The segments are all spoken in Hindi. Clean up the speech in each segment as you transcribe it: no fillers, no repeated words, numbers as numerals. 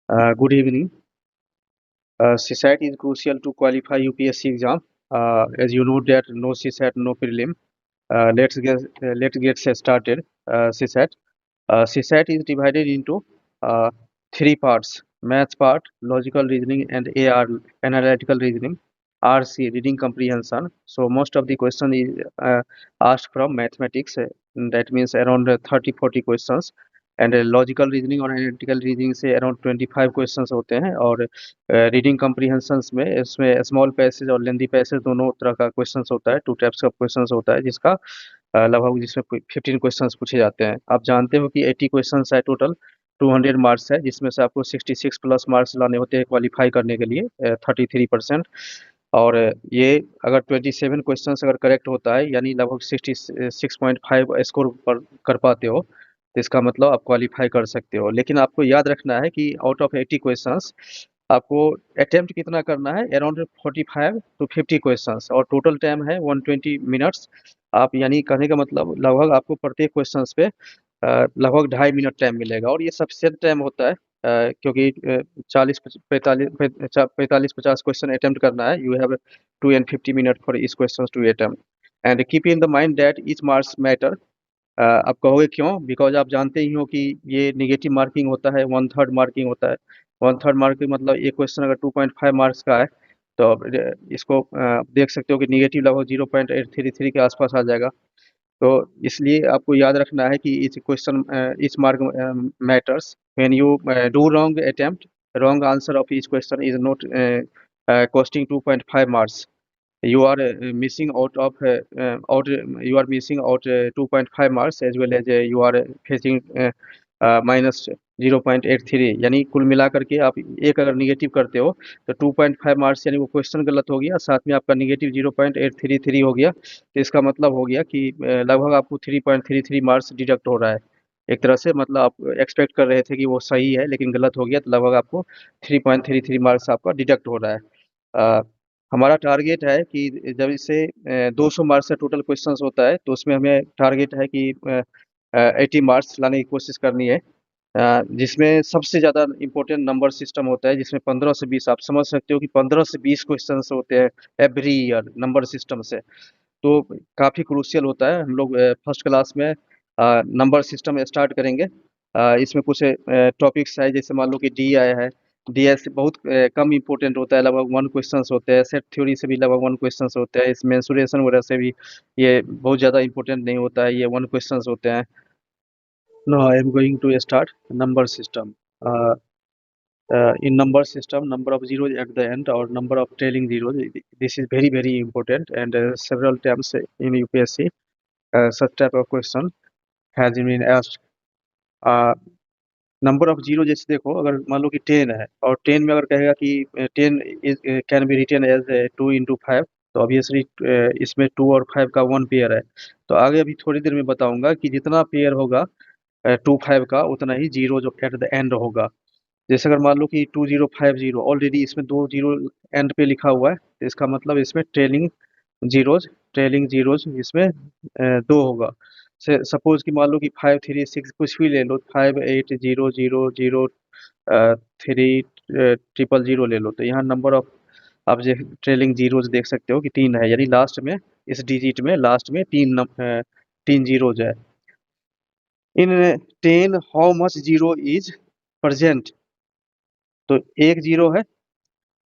Good evening. CSAT is crucial to qualify UPSC exam. As you know that no CSAT, no prelim. Let's get started. CSAT. CSAT is divided into uh, three parts: maths part, logical reasoning, and AR, analytical reasoning. RC, reading comprehension. So most of the question is asked from mathematics. That means around 30-40 questions. And logical reasoning और एनालिटिकल रीजनिंग से अराउंड 25 क्वेश्चंस होते हैं। और रीडिंग कॉम्प्रिहेंशंस में इसमें स्मॉल पैसेज और लेंदी पैसेज दोनों तरह का क्वेश्चंस होता है। टू टाइप्स का क्वेश्चंस होता है जिसका लगभग जिसमें 15 क्वेश्चंस पूछे जाते हैं। आप जानते हो कि 80 क्वेश्चंस है टोटल, 200 मार्क्स है, जिसमें से आपको 66 प्लस मार्क्स लाने होते हैं क्वालिफाई करने के लिए 33%। और ये अगर 27 क्वेश्चंस अगर करेक्ट होता है यानी लगभग 66.5 स्कोर पर कर पाते हो तो इसका मतलब आप क्वालिफाई कर सकते हो। लेकिन आपको याद रखना है कि आउट ऑफ 80 क्वेश्चंस आपको अटेम्प्ट कितना करना है, अराउंड 45 टू 50 क्वेश्चंस, और टोटल टाइम है 120 मिनट्स। आप यानी कहने का मतलब लगभग आपको प्रत्येक क्वेश्चंस पे लगभग 2.5 मिनट टाइम मिलेगा, और ये सफिशिएंट टाइम होता है क्योंकि 40 पैंतालीस 50 क्वेश्चन अटेम्प्ट करना है। You have 2 and 50 minute for this question to attempt and keep in the mind that each marks matter. आप कहोगे क्यों? बिकॉज आप जानते ही हो कि ये निगेटिव मार्किंग होता है, 1/3 मार्किंग होता है। 1/3 मार्किंग मतलब एक क्वेश्चन अगर 2.5 मार्क्स का है तो आप इसको देख सकते हो कि निगेटिव लगभग 0.833 के आसपास आ जाएगा। तो इसलिए आपको याद रखना है कि इस क्वेश्चन इस mark matters when you do wrong attempt, wrong answer of each question is not costing 2.5 marks. You are missing out of you are missing out 2.5 marks, as well as you are facing minus 0.83। यानी कुल मिलाकर के आप एक अगर निगेटिव करते हो तो 2.5 मार्क्स यानी वो क्वेश्चन गलत हो गया, साथ में आपका निगेटिव 0.833 हो गया। तो इसका मतलब हो गया कि लगभग आपको 3.33 मार्क्स डिडक्ट हो रहा है। एक तरह से मतलब आप एक्सपेक्ट कर रहे थे कि वो सही है लेकिन गलत हो गया, तो लगभग आपको 3.33 मार्क्स आपका डिडक्ट हो रहा है। हमारा टारगेट है कि जब इसे 200 मार्क्स का टोटल क्वेश्चंस होता है तो उसमें हमें टारगेट है कि 80 मार्क्स लाने की कोशिश करनी है, जिसमें सबसे ज़्यादा इम्पोर्टेंट नंबर सिस्टम होता है, जिसमें 15 से 20 आप समझ सकते हो कि 15 से 20 क्वेश्चंस होते हैं एवरी ईयर नंबर सिस्टम से। तो काफ़ी क्रूशियल होता है। हम लोग फर्स्ट क्लास में नंबर सिस्टम स्टार्ट करेंगे। इसमें कुछ टॉपिक्स है, जैसे मान लो कि डी आया है। डीएस बहुत कम इम्पोर्टेंट होता है, लगभग 1 क्वेश्चंस होते हैं। सेट थ्योरी से भी लगभग 1 क्वेश्चंस होते हैं। इस मेंसुरेशन वगैरह से भी ये बहुत ज़्यादा इम्पोर्टेंट नहीं होता है, ये 1 क्वेश्चंस होते हैं। Now I am going to start number system. In number system, number of zeros at the end or number of trailing zeros, this is very important, and several times in UPSC such type of question has been asked। Number of zero जैसे देखो, अगर मान लो कि 10 है और 10 में अगर कहेगा कि 10 can be written as 2 into 5, तो ऑब्वियसली इसमें 2 और 5 का 1 पेयर है। तो आगे अभी थोड़ी देर में बताऊंगा कि जितना पेयर होगा 2 5 का उतना ही जीरो जो एट द एंड होगा। जैसे अगर मान लो कि 2050, ऑलरेडी इसमें 2 जीरो एंड पे लिखा हुआ है, तो इसका मतलब इसमें ट्रेलिंग जीरोज इसमें 2 होगा। सपोज कि मान लो कि 536 कुछ भी ले लो, 580000 3 ट्रिपल जीरो ले लो, तो यहाँ नंबर ऑफ आप जो ट्रेलिंग जीरोज देख सकते हो कि 3 है, यानी लास्ट में इस डिजिट में लास्ट में 3 जीरोज है। इन 10 how much zero is present, तो एक जीरो है।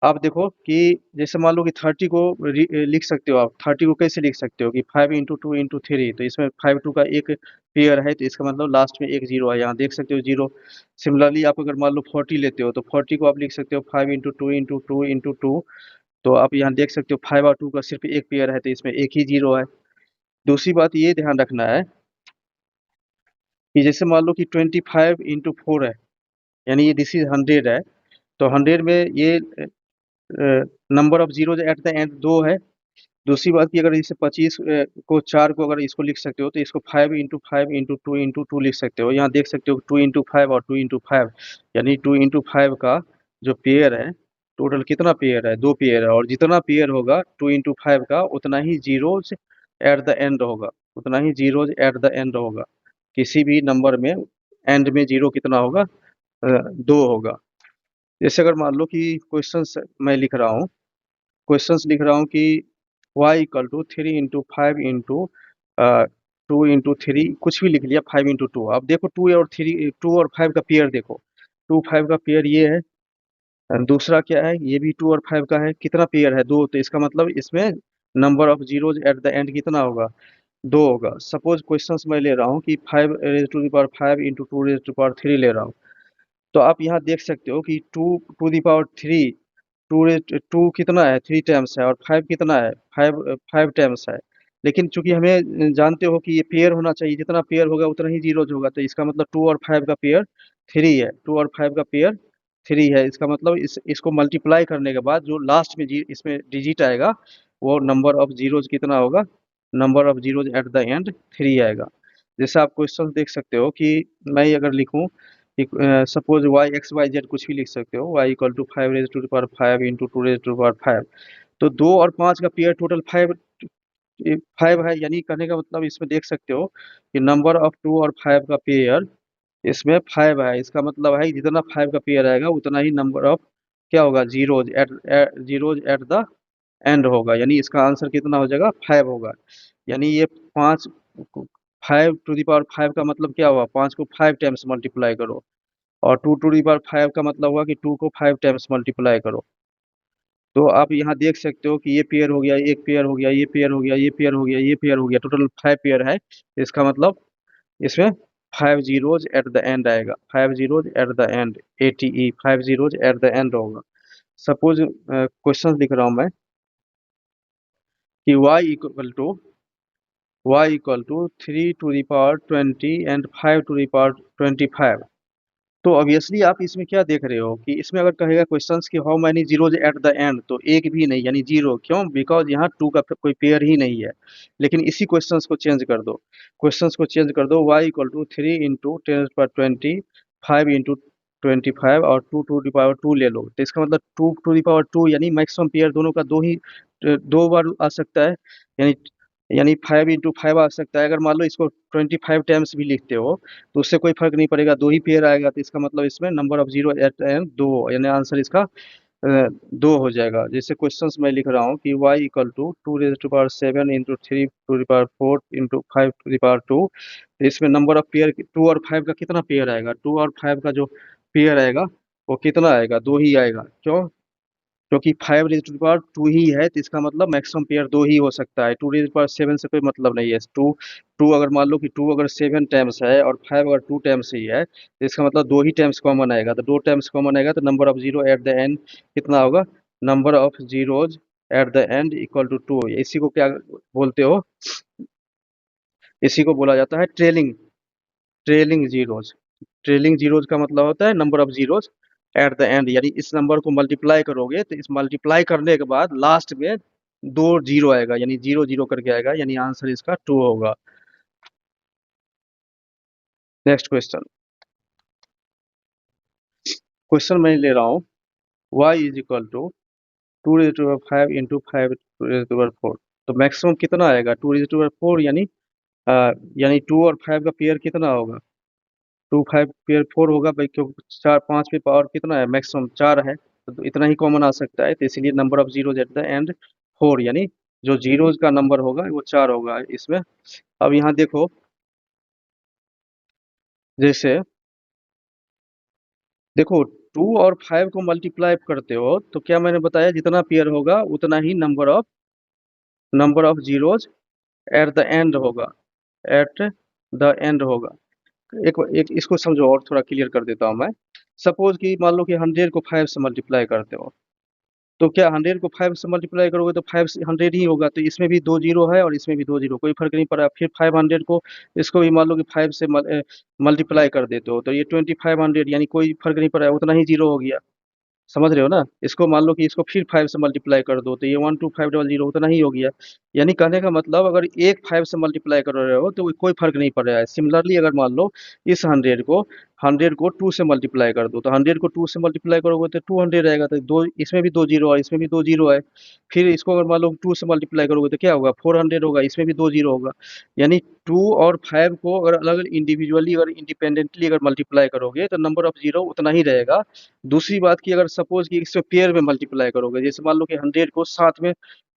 आप देखो कि जैसे मान लो कि 30 को लिख सकते हो आप। 30 को कैसे लिख सकते हो कि 5 into 2 into 3, तो इसमें 5 2 का एक पेयर है, तो इसका मतलब लास्ट में एक जीरो है, यहाँ देख सकते हो जीरो। सिमिलरली आप अगर मान लो 40 लेते हो तो 40 को आप लिख सकते हो 5 into 2 into 2 into 2, तो आप यहाँ देख सकते हो 5 और 2 का सिर्फ एक पेयर है, तो इसमें एक ही जीरो है। दूसरी बात ये ध्यान रखना है कि जैसे मान लो कि 25 into 4 है, यानी ये दिस इज 100 है, तो 100 में ये number of zero at the and 2 है। दूसरी बात कि अगर इसे 25 को 4 को अगर इसको लिख सकते हो तो इसको 5 into 5 into 2 into 2 लिख सकते हो। यहाँ देख सकते हो 2 into 5 और 2 into 5, यानी 2 into 5 का जो पेयर है, टोटल कितना पेयर है? 2 पेयर है, और जितना पेयर होगा 2 into 5 का उतना ही जीरोज एट द एंड होगा, उतना ही जीरोज एट द एंड होगा। किसी भी नंबर में एंड में जीरो कितना होगा? 2 होगा। जैसे अगर मान लो कि क्वेश्चंस मैं लिख रहा हूँ, क्वेश्चंस लिख रहा हूँ कि y इक्वल टू 3 × 5 × 2 × 3 कुछ भी लिख लिया, 5 × 2। अब देखो 2 और 5 का पेयर देखो, 2 5 का पेयर ये है, दूसरा क्या है, ये भी 2 और 5 का है। कितना पेयर है? 2। तो इसका मतलब इसमें number of zeros at the end कितना होगा? 2 होगा। सपोज क्वेश्चंस मैं ले रहा हूँ कि 5 raised to the power 5 × 2 raised to the power 3 ले रहा हूँ। तो आप यहाँ देख सकते हो कि 2 to the power 3, टू कितना है? 3 टाइम्स है, और 5 कितना है? 5 टाइम्स है। लेकिन चूंकि हमें जानते हो कि ये पेयर होना चाहिए, जितना पेयर होगा उतना ही जीरोज होगा, तो इसका मतलब 2 और 5 का पेयर 3 है। 2 और 5 का पेयर 3 है। इसका मतलब इसको मल्टीप्लाई करने के बाद जो लास्ट में इसमें डिजिट आएगा, वो नंबर ऑफ जीरोज कितना होगा? Number of zeros at the and 3 आएगा। जैसे आप क्वेश्चन देख सकते हो कि मैं अगर लिखूं, suppose Y X Y Z कुछ भी लिख सकते हो, Y equal to 5 raised to the power 5 × 2 raised to the power 5। तो 2 और 5 का पेयर टोटल 5 है, यानी कहने का मतलब इसमें देख सकते हो कि नंबर ऑफ 2 और 5 का पेयर इसमें 5 है। इसका मतलब है जितना 5 का पेयर आएगा उतना ही नंबर ऑफ क्या होगा? जीरोज एट द एंड होगा, यानी इसका आंसर कितना हो जाएगा? 5 होगा। यानी ये 5, 5 to the power 5 का मतलब क्या हुआ? 5 को 5 टाइम्स मल्टीप्लाई करो, और 2 to the power 5 का मतलब हुआ कि 2 को 5 टाइम्स मल्टीप्लाई करो। तो आप यहाँ देख सकते हो कि ये पेयर हो गया, एक पेयर हो गया, ये पेयर हो गया, ये पेयर हो गया, ये पेयर हो गया, टोटल 5 पेयर है। इसका मतलब इसमें 5 जीरोज एट द एंड आएगा, 5 zeros at the end, ATE 5 zeros at the end होगा। सपोज क्वेश्चन लिख रहा हूँ मैं कि y equal to 3 to the power 20 and 5 to the power 25। तो ऑब्वियसली आप इसमें क्या देख रहे हो कि इसमें अगर कहेगा क्वेश्चंस कि how many zeros at the and, तो एक भी नहीं, यानी जीरो। क्यों? बिकॉज यहाँ 2 का कोई पेयर ही नहीं है। लेकिन इसी क्वेश्चंस को चेंज कर दो, क्वेश्चंस को चेंज कर दो, y इक्वल टू 3 × 10⁻20, 5 × 25 और 2 to the power 2 ले लो। तो इसका मतलब 2 to the power 2, यानी मैक्सिमम पेयर दोनों का दो बार आ सकता है, यानी 5 × 5 आ सकता है। अगर मान लो इसको 25 टाइम्स भी लिखते हो तो उससे कोई फर्क नहीं पड़ेगा, 2 ही पेयर आएगा। तो इसका मतलब इसमें number of zero at end 2, यानी आंसर इसका 2 हो जाएगा। जैसे क्वेश्चंस मैं लिख रहा हूँ कि y equal to 2 raised to the power 7 × 3 to the power 4 × 5 to the power 2। इसमें नंबर ऑफ पेयर 2 और 5 का कितना पेयर आएगा? 2 और 5 का जो पेयर आएगा वो कितना आएगा? 2 ही आएगा। क्यों? क्योंकि 5 raised to the power 2 ही है, तो इसका मतलब मैक्सिमम पेयर 2 ही हो सकता है। 2 raised to the power 7 से कोई मतलब नहीं है। टू टू अगर मान लो कि 2 अगर 7 टाइम्स है और 5 अगर 2 टाइम्स ही है, तो इसका मतलब 2 ही टाइम्स कॉमन आएगा। तो 2 टाइम्स कॉमन आएगा तो number of zero at the end कितना होगा? Number of zeros at the end equal to 2। इसी को क्या बोलते हो? इसी को बोला जाता है trailing trailing zeros. Trailing zeros का मतलब होता है number of zeros at the and, यानी इस नंबर को मल्टीप्लाई करोगे तो इस मल्टीप्लाई करने के बाद लास्ट में 2 जीरो आएगा, यानी 0 0 करके आएगा, यानी आंसर इसका 2 होगा। नेक्स्ट क्वेश्चन, क्वेश्चन मैं ले रहा हूँ y is equal to 2 raised to the power 5 into 5 raised to the power 4। तो मैक्सिमम कितना आएगा? 2 raised to the power 4, यानी 2 और 5 का पेयर कितना होगा? 2 5 पेयर 4 होगा भाई, क्योंकि 4 5 पे पावर कितना है? मैक्सिमम 4 है, तो इतना ही कॉमन आ सकता है। तो इसलिए number of zeros at the and 4, यानी जो जीरोज का नंबर होगा वो 4 होगा इसमें। अब यहाँ देखो, जैसे देखो 2 और 5 को मल्टीप्लाई करते हो तो क्या मैंने बताया, जितना पेयर होगा उतना ही number of zeros at the end होगा, एट द एंड होगा। एक एक इसको समझो और थोड़ा क्लियर कर देता हूँ मैं। सपोज कि मान लो कि 100 को 5 से मल्टीप्लाई करते हो, तो क्या 100 को 5 से मल्टीप्लाई करोगे तो 5 से 100 ही होगा। तो इसमें भी 2 जीरो है और इसमें भी 2 जीरो, कोई फर्क नहीं पड़ा। फिर 500 को, इसको भी मान लो कि 5 से मल्टीप्लाई कर देते हो, तो ये 2500, यानी कोई फर्क नहीं पड़ा, उतना ही जीरो हो गया। समझ रहे हो ना? इसको मान लो कि इसको फिर 5 से मल्टीप्लाई कर दो, तो ये 12500 उतना ही हो गया। यानी कहने का मतलब अगर एक 5 से मल्टीप्लाई कर रहे हो तो कोई फर्क नहीं पड़ रहा है। सिमिलरली अगर मान लो इस 100 को 100 को 2 से मल्टीप्लाई कर दो, तो 100 को 2 से मल्टीप्लाई करोगे तो 200 रहेगा, तो दो इसमें भी दो जीरो है, इसमें भी दो जीरो है। फिर इसको अगर मान लो 2 से मल्टीप्लाई करोगे तो क्या होगा, 400 होगा, इसमें भी दो जीरो होगा। यानी 2 और 5 को अगर अलग इंडिविजुअली अगर इंडिपेंडेंटली अगर मल्टीप्लाई करोगे तो नंबर ऑफ जीरो उतना ही रहेगा। दूसरी बात की अगर सपोज कि इससे पेयर में मल्टीप्लाई करोगे, जैसे मान लो कि 100 को साथ में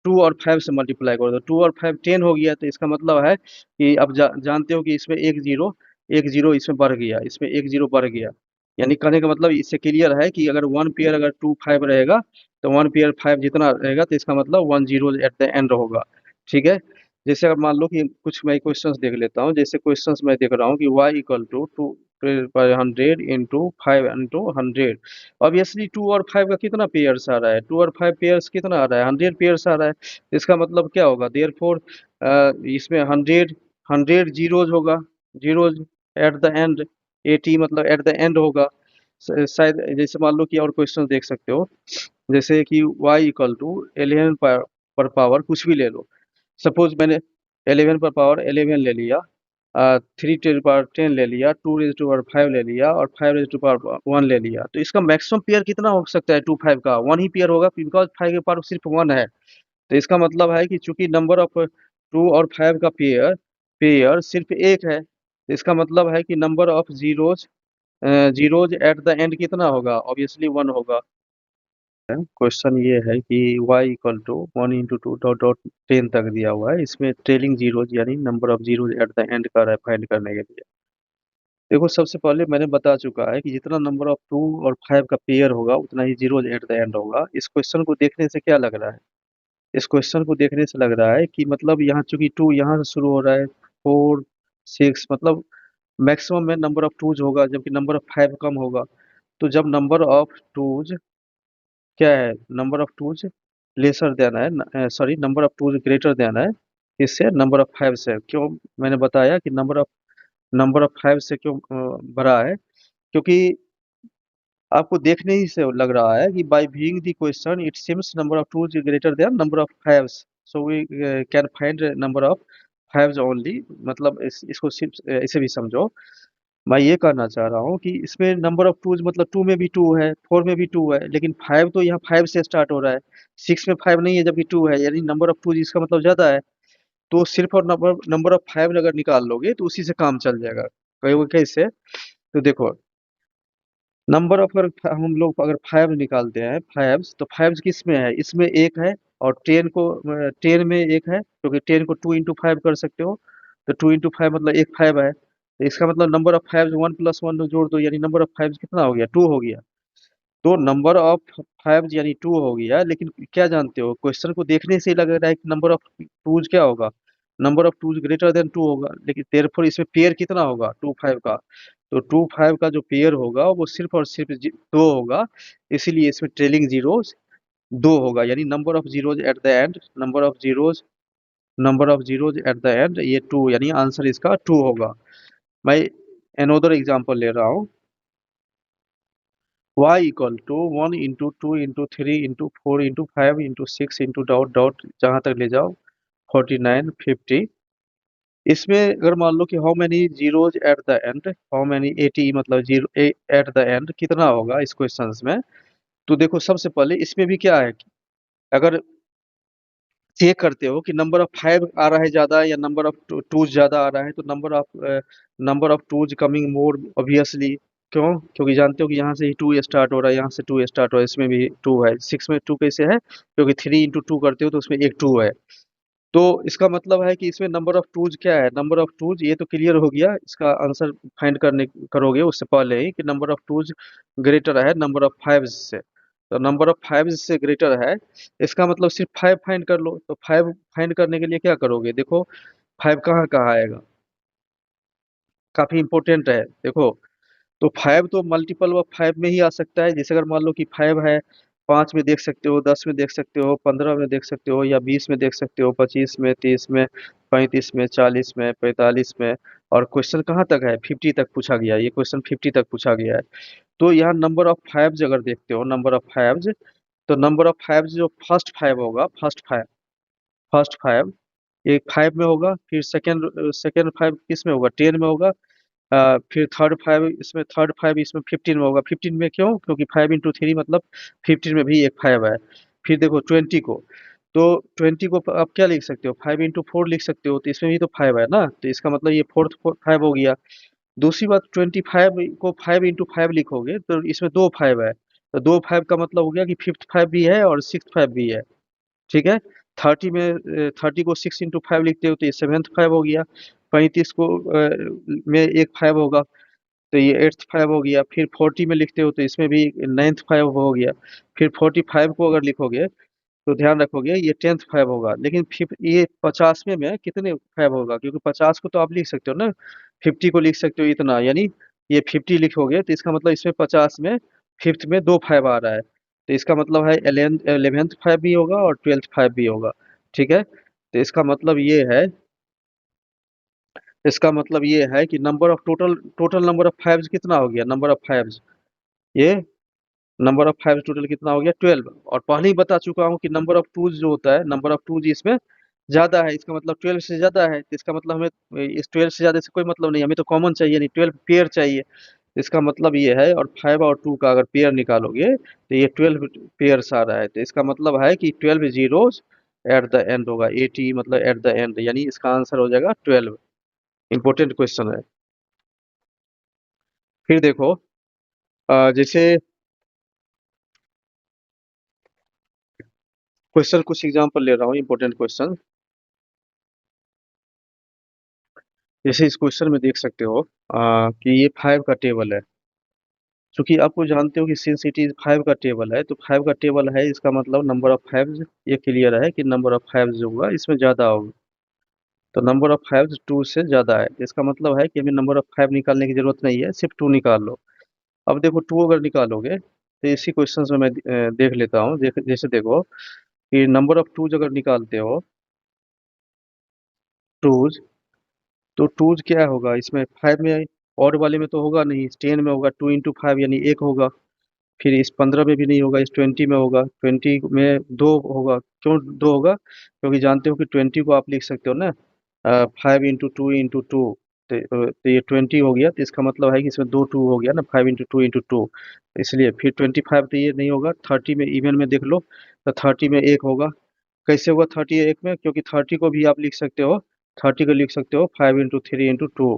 2 और 5 से मल्टीप्लाई करो, तो 2 और 5 10 हो गया, तो इसका मतलब है कि अब जानते हो कि इसमें एक जीरो इसमें बढ़ गया, इसमें एक जीरो बढ़ गया। यानी कहने का मतलब इससे क्लियर है कि अगर वन पेयर अगर 2 5 रहेगा, तो वन पेयर 5 जितना रहेगा, तो इसका मतलब one zero at the end होगा। ठीक है। जैसे अगर मान लो कि कुछ मैं क्वेश्चंस देख लेता हूँ, जैसे क्वेश्चंस मैं देख रहा हूँ कि y इक्वल टू टू पर 100 इंटू 5 इंटू 100। ऑब्वियसली 2 और 5 का कितना पेयर्स आ रहा है, 2 और 5 पेयर्स कितना आ रहा है, 100 पेयर्स आ रहा है। इसका मतलब क्या होगा, देयरफॉर इसमें 100 जीरोज होगा, जीरोज एट द एंड। 80 मतलब एट द एंड होगा। शायद जैसे मान लो कि और क्वेश्चन देख सकते हो, जैसे कि y इक्वल टू 11 पर पावर कुछ भी ले लो। सपोज मैंने 11 पर पावर 11 ले लिया, 3 टेन पावर 10 ले लिया, 2 रेज टू पावर 5 ले लिया, और 5 रेज टू पावर 1 ले लिया, तो इसका मैक्सिमम पेयर कितना हो सकता है, 2 5 का 1 ही पेयर होगा, बिकॉज 5 के पावर सिर्फ 1 है। तो इसका मतलब है कि चूंकि नंबर ऑफ 2 और 5 का पेयर पेयर सिर्फ एक है, तो इसका मतलब है कि number of zeros zeros at the end कितना होगा, ऑब्वियसली 1 होगा। क्वेश्चन ये है कि y equal to 1 into two dot dot 10 तक दिया हुआ है, इसमें ट्रेलिंग जीरोज यानी number of zeros at the end कर रहा है फाइंड करने के लिए। देखो सबसे पहले मैंने बता चुका है कि जितना नंबर ऑफ 2 और 5 का पेयर होगा उतना ही जीरोज एट द एंड होगा। इस क्वेश्चन को देखने से क्या लग रहा है, इस क्वेश्चन को देखने से लग रहा है कि मतलब यहाँ चूंकि 2 यहाँ से शुरू हो रहा है, 4 6 मतलब मैक्सिमम में नंबर ऑफ टूज होगा, जबकि नंबर ऑफ 5 कम होगा। तो जब नंबर ऑफ टूज क्या है, नंबर ऑफ टूज लेसर देना है, sorry number of twos greater देना है इससे, नंबर ऑफ 5 से। क्यों मैंने बताया कि नंबर ऑफ 5 से क्यों बड़ा है, क्योंकि आपको देखने ही से लग रहा है कि by viewing the question it seems number of twos greater than number of 5, so we can find number of 5 only. मतलब इसको सिर्फ इसे भी समझो। मैं ये कहना चाह रहा हूँ कि इसमें नंबर ऑफ टूज मतलब 2 में भी 2 है, 4 में भी 2 है, लेकिन 5 तो यहाँ 5 से स्टार्ट हो रहा है, 6 में 5 नहीं है जबकि 2 है, यानी नंबर ऑफ टूज इसका मतलब ज्यादा है। तो सिर्फ और नंबर नंबर ऑफ 5 अगर निकाल लोगे तो उसी से काम चल जाएगा। कहोगे कैसे, तो देखो नंबर ऑफ अगर हम लोग अगर 5 निकालते हैं, 5 तो 5 किस में है, इसमें एक है, और 10 को 10 में एक है, क्योंकि 10 को 2 इंटू 5 कर सकते हो, तो 2 इंटू 5 मतलब एक 5 है, तो इसका मतलब नंबर ऑफ 5 1 प्लस 1 जोड़ दो, यानी नंबर ऑफ 5 कितना हो गया, 2 हो गया। तो नंबर ऑफ 5 यानी 2 हो गया, लेकिन क्या जानते हो क्वेश्चन को देखने से ही लग रहा है कि नंबर ऑफ टूज क्या होगा, number of twos greater then 2 होगा, लेकिन देयरफॉर इसमें पेयर कितना होगा, 2 5 का। तो 2 5 का जो पेयर होगा वो सिर्फ और सिर्फ दो होगा, इसीलिए इसमें ट्रेलिंग जीरोज दो होगा, यानी number of zeros at the and, number of zeros at the and ये 2, यानी आंसर इसका 2 होगा। मैं अनदर एग्जांपल ले रहा हूँ, y equal to 1 into 2 into 3 into 4 into 5 into 6 into dot dot जहाँ तक ले जाओ 49 50। इसमें अगर मान लो कि how many zeros at the and, how many 80 मतलब जीरो एट द एंड कितना होगा इस क्वेश्चन में। तो देखो सबसे पहले इसमें भी क्या है कि अगर चेक करते हो कि नंबर ऑफ 5 आ रहा है ज्यादा या नंबर ऑफ टूज ज्यादा आ रहा है, तो number of twos coming more obviously. क्यों, क्योंकि जानते हो कि यहाँ से ही 2 स्टार्ट हो रहा है, यहाँ से 2 स्टार्ट हो रहा है, इसमें भी 2 है, 6 में 2 कैसे है, क्योंकि 3 इंटू 2 करते हो तो उसमें एक 2 है। तो इसका मतलब है कि इसमें नंबर ऑफ टूज क्या है, नंबर ऑफ टूज ये तो क्लियर हो गया, इसका आंसर फाइंड करने करोगे उससे पहले ही कि नंबर ऑफ टूज ग्रेटर है नंबर ऑफ 5 से। तो नंबर ऑफ 5 से ग्रेटर है, इसका मतलब सिर्फ 5 फाइंड कर लो। तो 5 फाइंड करने के लिए क्या करोगे, देखो 5 कहाँ कहाँ आएगा, काफी इंपॉर्टेंट है देखो। तो 5 तो मल्टीपल ऑफ 5 में ही आ सकता है, जैसे अगर मान लो कि 5 है, 5 में देख सकते हो, 10 में देख सकते हो, 15 में देख सकते हो, या 20 में देख सकते हो, 25 में, 30 में, 35 में, 40 में, 45 में। और क्वेश्चन कहाँ तक है, 50 तक पूछा गया है, ये क्वेश्चन 50 तक पूछा गया है। तो यहाँ नंबर ऑफ 5 अगर देखते हो, नंबर ऑफ 5, तो नंबर ऑफ 5 जो फर्स्ट 5 होगा, फर्स्ट 5 एक 5 में होगा, फिर सेकेंड सेकेंड 5 किस में होगा, 10 में होगा, फिर थर्ड फाइव इसमें 15 में होगा। 15 में क्यों? क्योंकि 5 into 3 मतलब 15 में भी एक फाइव है। फिर देखो 20 को, तो 20 को आप क्या लिख सकते हो? 5 into 4 लिख सकते हो, तो इसमें भी तो फाइव है ना, तो इसका मतलब ये फोर्थ फाइव हो गया। दूसरी बात, 25 को 5 into 5 लिखोगे तो इसमें दो फाइव है, तो दो फाइव का मतलब हो गया कि फिफ्थ फाइव भी है और सिक्स फाइव भी है। ठीक है। 30 को 6 into 5 लिखते हो तो ये सेवेंथ फाइव हो गया। 35 को में एक फाइव होगा, तो ये एट्थ फाइव हो गया। फिर 40 में लिखते हो तो इसमें भी नाइन्थ फाइव हो गया। फिर 45 को अगर लिखोगे तो ध्यान रखोगे ये टेंथ फाइव होगा। लेकिन फिर ये 50वें में कितने फाइव होगा? क्योंकि 50 को तो आप लिख सकते हो ना, 50 को लिख सकते हो इतना, यानी ये 50 लिखोगे तो इसका मतलब इसमें 50 में फिफ्थ में दो फाइव आ रहा है, तो इसका मतलब है 11th फाइव भी होगा और 12th फाइव भी होगा। ठीक है। तो इसका मतलब ये है कि number of total number of fives कितना हो गया? नंबर ऑफ फाइव्स, ये नंबर ऑफ फाइव टोटल कितना हो गया? 12। और पहले ही बता चुका हूँ कि नंबर ऑफ टूज जो होता है, नंबर ऑफ टूज इसमें ज्यादा है, इसका मतलब 12 से ज्यादा है, तो इसका मतलब हमें इस 12 से ज्यादा से कोई मतलब नहीं, हमें तो कॉमन चाहिए, नहीं 12 पेयर चाहिए। तो इसका मतलब ये है, और 5 और 2 का अगर पेयर निकालोगे तो ये 12 पेयर्स आ रहा है, तो इसका मतलब है कि 12 जीरोज एट द एंड होगा। 80 मतलब एट द एंड, यानी इसका आंसर हो जाएगा 12। इंपॉर्टेंट क्वेश्चन है। फिर देखो, जैसे क्वेश्चन कुछ एग्जांपल ले रहा हूँ, इंपॉर्टेंट क्वेश्चन। जैसे इस क्वेश्चन में देख सकते हो कि ये फाइव का टेबल है। चूंकि आपको जानते हो कि सिंस इट इज फाइव का टेबल है, तो फाइव का टेबल है, इसका मतलब नंबर ऑफ फाइव, ये क्लियर है कि नंबर ऑफ फाइव जो होगा इसमें ज्यादा होगा। तो नंबर ऑफ फाइव टू से ज्यादा है, तो इसका मतलब है कि हमें नंबर ऑफ फाइव निकालने की जरूरत नहीं है, सिर्फ टू निकाल लो। अब देखो, टू अगर निकालोगे तो इसी क्वेश्चन में मैं देख लेता हूँ। जैसे देखो कि नंबर ऑफ टूज अगर निकालते हो, टूज, तो टूज क्या होगा इसमें? फाइव में, और वाले में तो होगा नहीं, 10 में होगा, 2 into 5 यानी एक होगा। फिर इस 15 में भी नहीं होगा, इस 20 में होगा, 20 में दो होगा। क्यों दो होगा? क्योंकि जानते हो कि 20 को आप लिख सकते हो ना 5 into 2 into 2, तो ये 20 हो गया, तो इसका मतलब है कि इसमें दो टू हो गया ना, 5 into 2 into 2, इसलिए फिर 25 तो ये नहीं होगा। 30 में इवन में देख लो, तो 30 में एक होगा। कैसे होगा 30 एक में? क्योंकि 30 को भी आप लिख सकते हो, 30 को लिख सकते हो 5 into 3 into 2,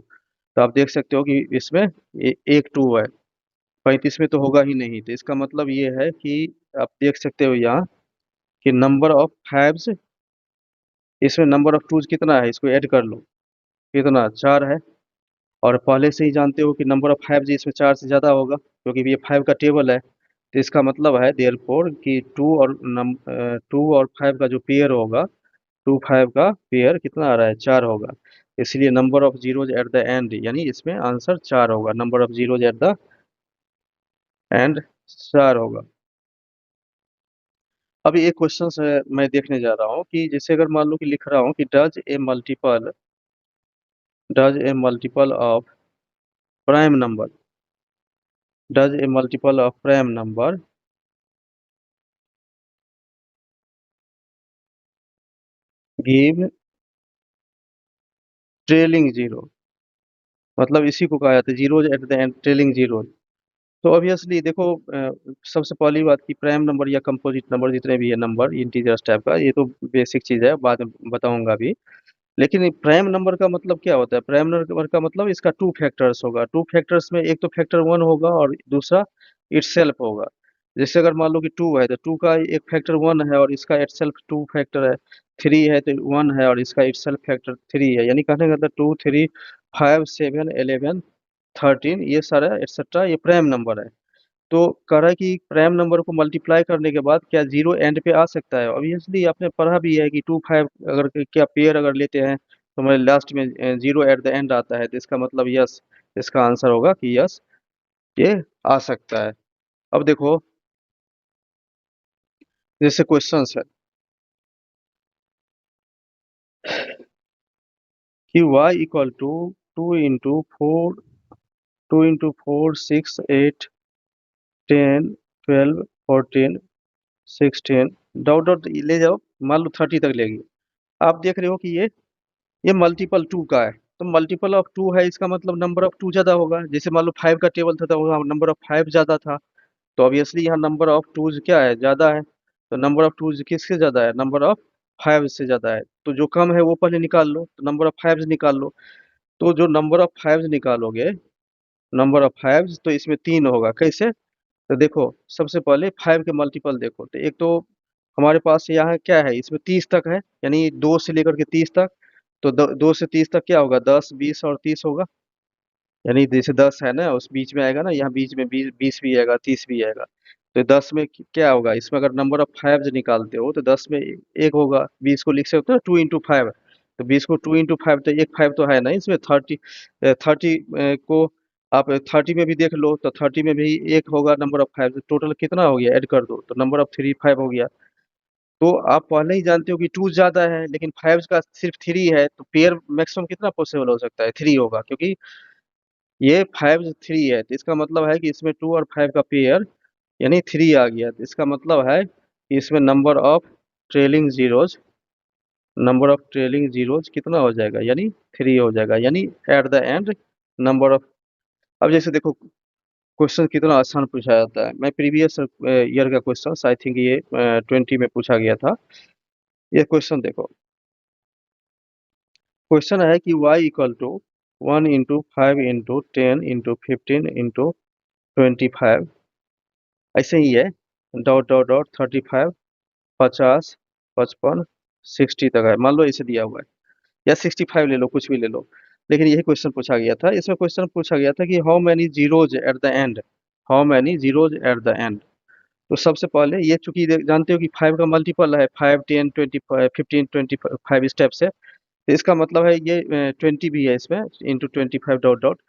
तो आप देख सकते हो कि इसमें एक टू है। 35 में तो होगा ही नहीं, तो इसका मतलब ये है कि आप देख सकते हो यहाँ कि नंबर ऑफ फाइव्स, इसमें नंबर ऑफ टूज कितना है, इसको ऐड कर लो, कितना? चार है। और पहले से ही जानते हो कि नंबर ऑफ फाइव्स इसमें चार से ज़्यादा होगा, क्योंकि ये फाइव का टेबल है। तो इसका मतलब है देयरफॉर कि टू और फाइव का जो पेयर होगा, टू फाइव का पेयर कितना आ रहा है? चार होगा। इसलिए number of zeros at the and, यानी इसमें आंसर चार होगा, number of zeros at the and चार होगा। अभी एक क्वेश्चन है मैं देखने जा रहा हूँ कि जैसे अगर मान लो कि लिख रहा हूँ कि does a multiple of prime number, does a multiple of prime number give trailing zero, मतलब इसी को कहा जाता है zeros at the and, trailing zero. तो ऑब्वियसली देखो, सबसे पहली बात कि प्राइम नंबर या कंपोजिट नंबर, जितने भी है नंबर इंटीजर्स टाइप का, ये तो बेसिक चीज़ है, बाद में बताऊंगा भी। लेकिन प्राइम नंबर का मतलब क्या होता है? प्राइम नंबर का मतलब इसका टू फैक्टर्स होगा। टू फैक्टर्स में एक तो फैक्टर वन होगा और दूसरा इटसेल्फ होगा। जैसे अगर मान लो कि टू है, तो टू का एक फैक्टर वन है और इसका इटसेल्फ टू फैक्टर है। थ्री है तो वन है और इसका इटसेल्फ फैक्टर थ्री है, यानी कहने का मतलब 2 3 5 7 11 13, ये सारा एक्सेट्रा ये प्राइम नंबर है। तो कह रहा है कि प्राइम नंबर को मल्टीप्लाई करने के बाद क्या जीरो एंड पे आ सकता है? ऑब्वियसली आपने पढ़ा भी है कि 2 5 अगर क्या पेयर अगर लेते हैं तो हमारे लास्ट में जीरो एट द एंड आता है, तो इसका मतलब यस, इसका आंसर होगा कि यस, ये आ सकता है। अब देखो, जैसे क्वेश्चन है कि y equal to two into four 2 into 4 6 8 10 12 14 16 dot dot ले जाओ, मान लो 30 तक लेगी। आप देख रहे हो कि ये मल्टीपल टू का है, तो मल्टीपल ऑफ 2 है, इसका मतलब नंबर ऑफ 2 ज़्यादा होगा। जैसे मान लो 5 का टेबल था तो वहाँ नंबर ऑफ 5 ज़्यादा था, तो ऑब्वियसली यहाँ नंबर ऑफ 2 क्या है, ज़्यादा है। तो नंबर ऑफ 2 किससे ज़्यादा है, नंबर ऑफ 5 से ज़्यादा है। तो जो कम है वो पहले निकाल लो, तो नंबर ऑफ 5 निकाल लो। तो जो नंबर ऑफ 5 निकालोगे, नंबर ऑफ 5 तो इसमें 3 होगा। कैसे? तो देखो, सबसे पहले 5 के मल्टीपल देखो, तो एक तो हमारे पास यहाँ क्या है, इसमें 30 तक है, यानी 2 से लेकर के 30 तक। तो 2 से 30 तक क्या होगा, 10, 20 और 30 होगा। यानी जैसे 10 है ना, उस बीच में आएगा ना, यहाँ बीच में 20 भी आएगा, 30 भी आएगा। तो 10 में क्या होगा, इसमें अगर नंबर ऑफ 5 निकालते हो तो 10 में एक होगा। 20 को लिख सकते हो 2 इंटू 5। तो 20 को 2 इंटू 5, तो एक 5 तो है ना इसमें। 30 को आप 30 में भी देख लो, तो 30 में भी एक होगा नंबर ऑफ 5। टोटल कितना हो गया, ऐड कर दो, तो नंबर ऑफ 3 5 हो गया। तो आप पहले ही जानते हो कि 2 ज्यादा है, लेकिन 5 का सिर्फ 3 है, तो पेयर मैक्सिमम कितना पॉसिबल हो सकता है, 3 होगा, क्योंकि ये 5 3 है। तो इसका मतलब है कि इसमें 2 और 5 का पेयर यानी 3 आ गया। तो इसका मतलब है कि इसमें नंबर ऑफ ट्रेलिंग जीरोज कितना हो जाएगा, यानी 3 हो जाएगा, यानी eight the and number of. अब जैसे देखो, क्वेश्चन कितना आसान पूछा जाता है। मैं प्रीवियस ईयर का क्वेश्चन, आई थिंक ये 20 में पूछा गया था। ये क्वेश्चन देखो, क्वेश्चन है कि y equal to 1 into 5 into 10 into 15 into 25, ऐसे ही है, डॉट डॉट डॉट 35, 50, 55, 60 तक है, मान लो इसे दिया हुआ है, या 65 ले लो, कुछ भी ले लो। लेकिन यही क्वेश्चन पूछा गया था। इसमें क्वेश्चन पूछा गया था कि how many zeros at the and, how many zeros at the and. तो सबसे पहले ये, चूंकि जानते हो कि 5 का मल्टीपल है, 5 10 20 15 25 स्टेप्स है। तो इसका मतलब है ये 20 भी है इसमें, इंटू 25 डॉट डॉट।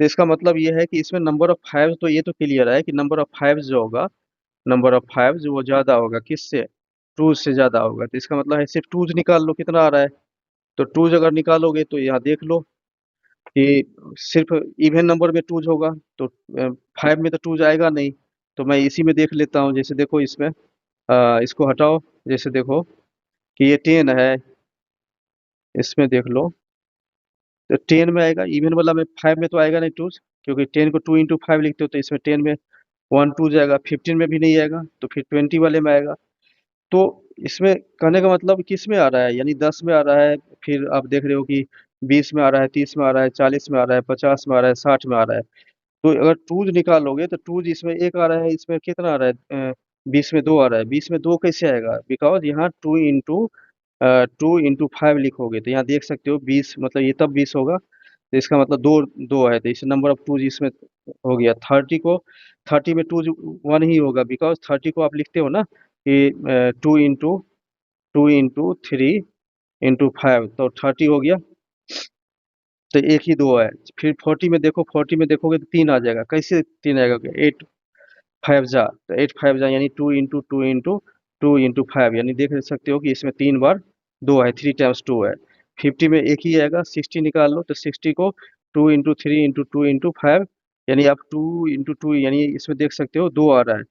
तो इसका मतलब ये है कि इसमें नंबर ऑफ 5, तो ये तो क्लियर है कि नंबर ऑफ 5 जो होगा, नंबर ऑफ 5 जो वो ज़्यादा होगा किससे, 2 से ज़्यादा होगा। तो इसका मतलब है सिर्फ 2 निकाल लो, कितना आ रहा है। तो 2 अगर निकालोगे तो यहाँ देख लो कि सिर्फ इवन नंबर में 2 होगा, तो 5 में तो 2 आएगा नहीं। तो मैं इसी में देख लेता हूँ। जैसे देखो इसमें, इसको हटाओ। जैसे देखो कि ये 10 है, इसमें देख लो, तो 10 में आएगा इवन वाला में, 5 में तो आएगा नहीं 2, क्योंकि 10 को 2 इंटू 5 लिखते हो, तो इसमें 10 में 1 2 जाएगा। 15 में भी नहीं आएगा, तो फिर 20 वाले में आएगा। तो इसमें कहने का मतलब किस में आ रहा है, यानी 10 में आ रहा है। फिर आप देख रहे हो कि 20 में आ रहा है, 30 में आ रहा है, 40 में आ रहा है, 50 में आ रहा है, 60 में आ रहा है। तो अगर 2 निकालोगे तो 2 इसमें एक आ रहा है, इसमें कितना आ रहा है, 20 में 2 आ रहा है। 20 में 2 कैसे आएगा, बिकॉज यहाँ 2 इंटू 5 लिखोगे, तो यहाँ देख सकते हो 20, मतलब ये तब 20 होगा। तो इसका मतलब दो दो है, तो इस नंबर ऑफ 2 इसमें हो गया। 30 में 2 1 ही होगा, बिकॉज 30 को आप लिखते हो ना कि 2 इंटू 3 इंटू 5, तो 30 हो गया। तो एक ही 2 है। फिर 40 में देखो, 40 में देखोगे तो 3 आ जाएगा। कैसे 3 आएगा, 8 5 जा, तो 8 5 जा, यानी 2 इंटू 5, यानी देख सकते हो कि इसमें 3 बार 2 है, 3 टाइम्स 2 है। 50 में एक ही आएगा, 60 निकाल लो, तो 60 को 2 इंटू 3 इंटू 2 इंटू 5, यानी आप 2 इंटू 2, यानी इसमें देख सकते हो 2 आ रहा है।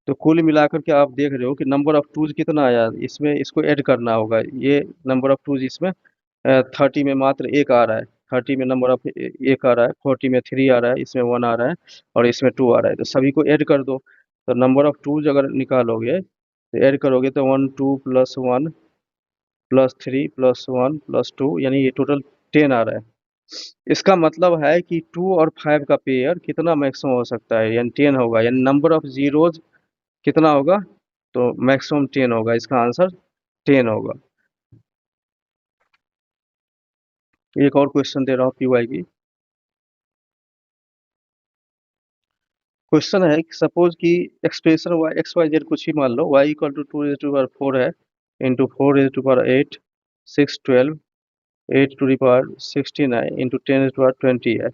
तो कुल मिलाकर के आप देख रहे हो कि नंबर ऑफ टूज कितना आया, इसमें इसको ऐड करना होगा। ये नंबर ऑफ टूज इसमें 30 में मात्र एक आ रहा है, 30 में नंबर ऑफ एक आ रहा है, 40 में 3 आ रहा है, इसमें 1 आ रहा है, और इसमें 2 आ रहा है। तो सभी को ऐड कर दो। तो नंबर ऑफ टूज अगर निकालोगे तो ऐड करोगे तो 1 2 प्लस 1 प्लस 3 प्लस 1 प्लस 2, यानी ये टोटल 10 आ रहा है। इसका मतलब है कि 2 और 5 का पेयर कितना मैक्सिमम हो सकता है, यानी 10 होगा, यानी नंबर ऑफ जीरोज कितना होगा, तो मैक्सिमम 10 होगा। इसका आंसर 10 होगा। एक और क्वेश्चन दे रहा हूँ पीवाई की। क्वेश्चन है कि सपोज कि expression Y X Y Z कुछ भी मान लो, वाई इक्वल टू 2 टू 4 है, इंटू 4 टू 8 6 12 8 टू 16 है, इंटू 10 टू 20 है।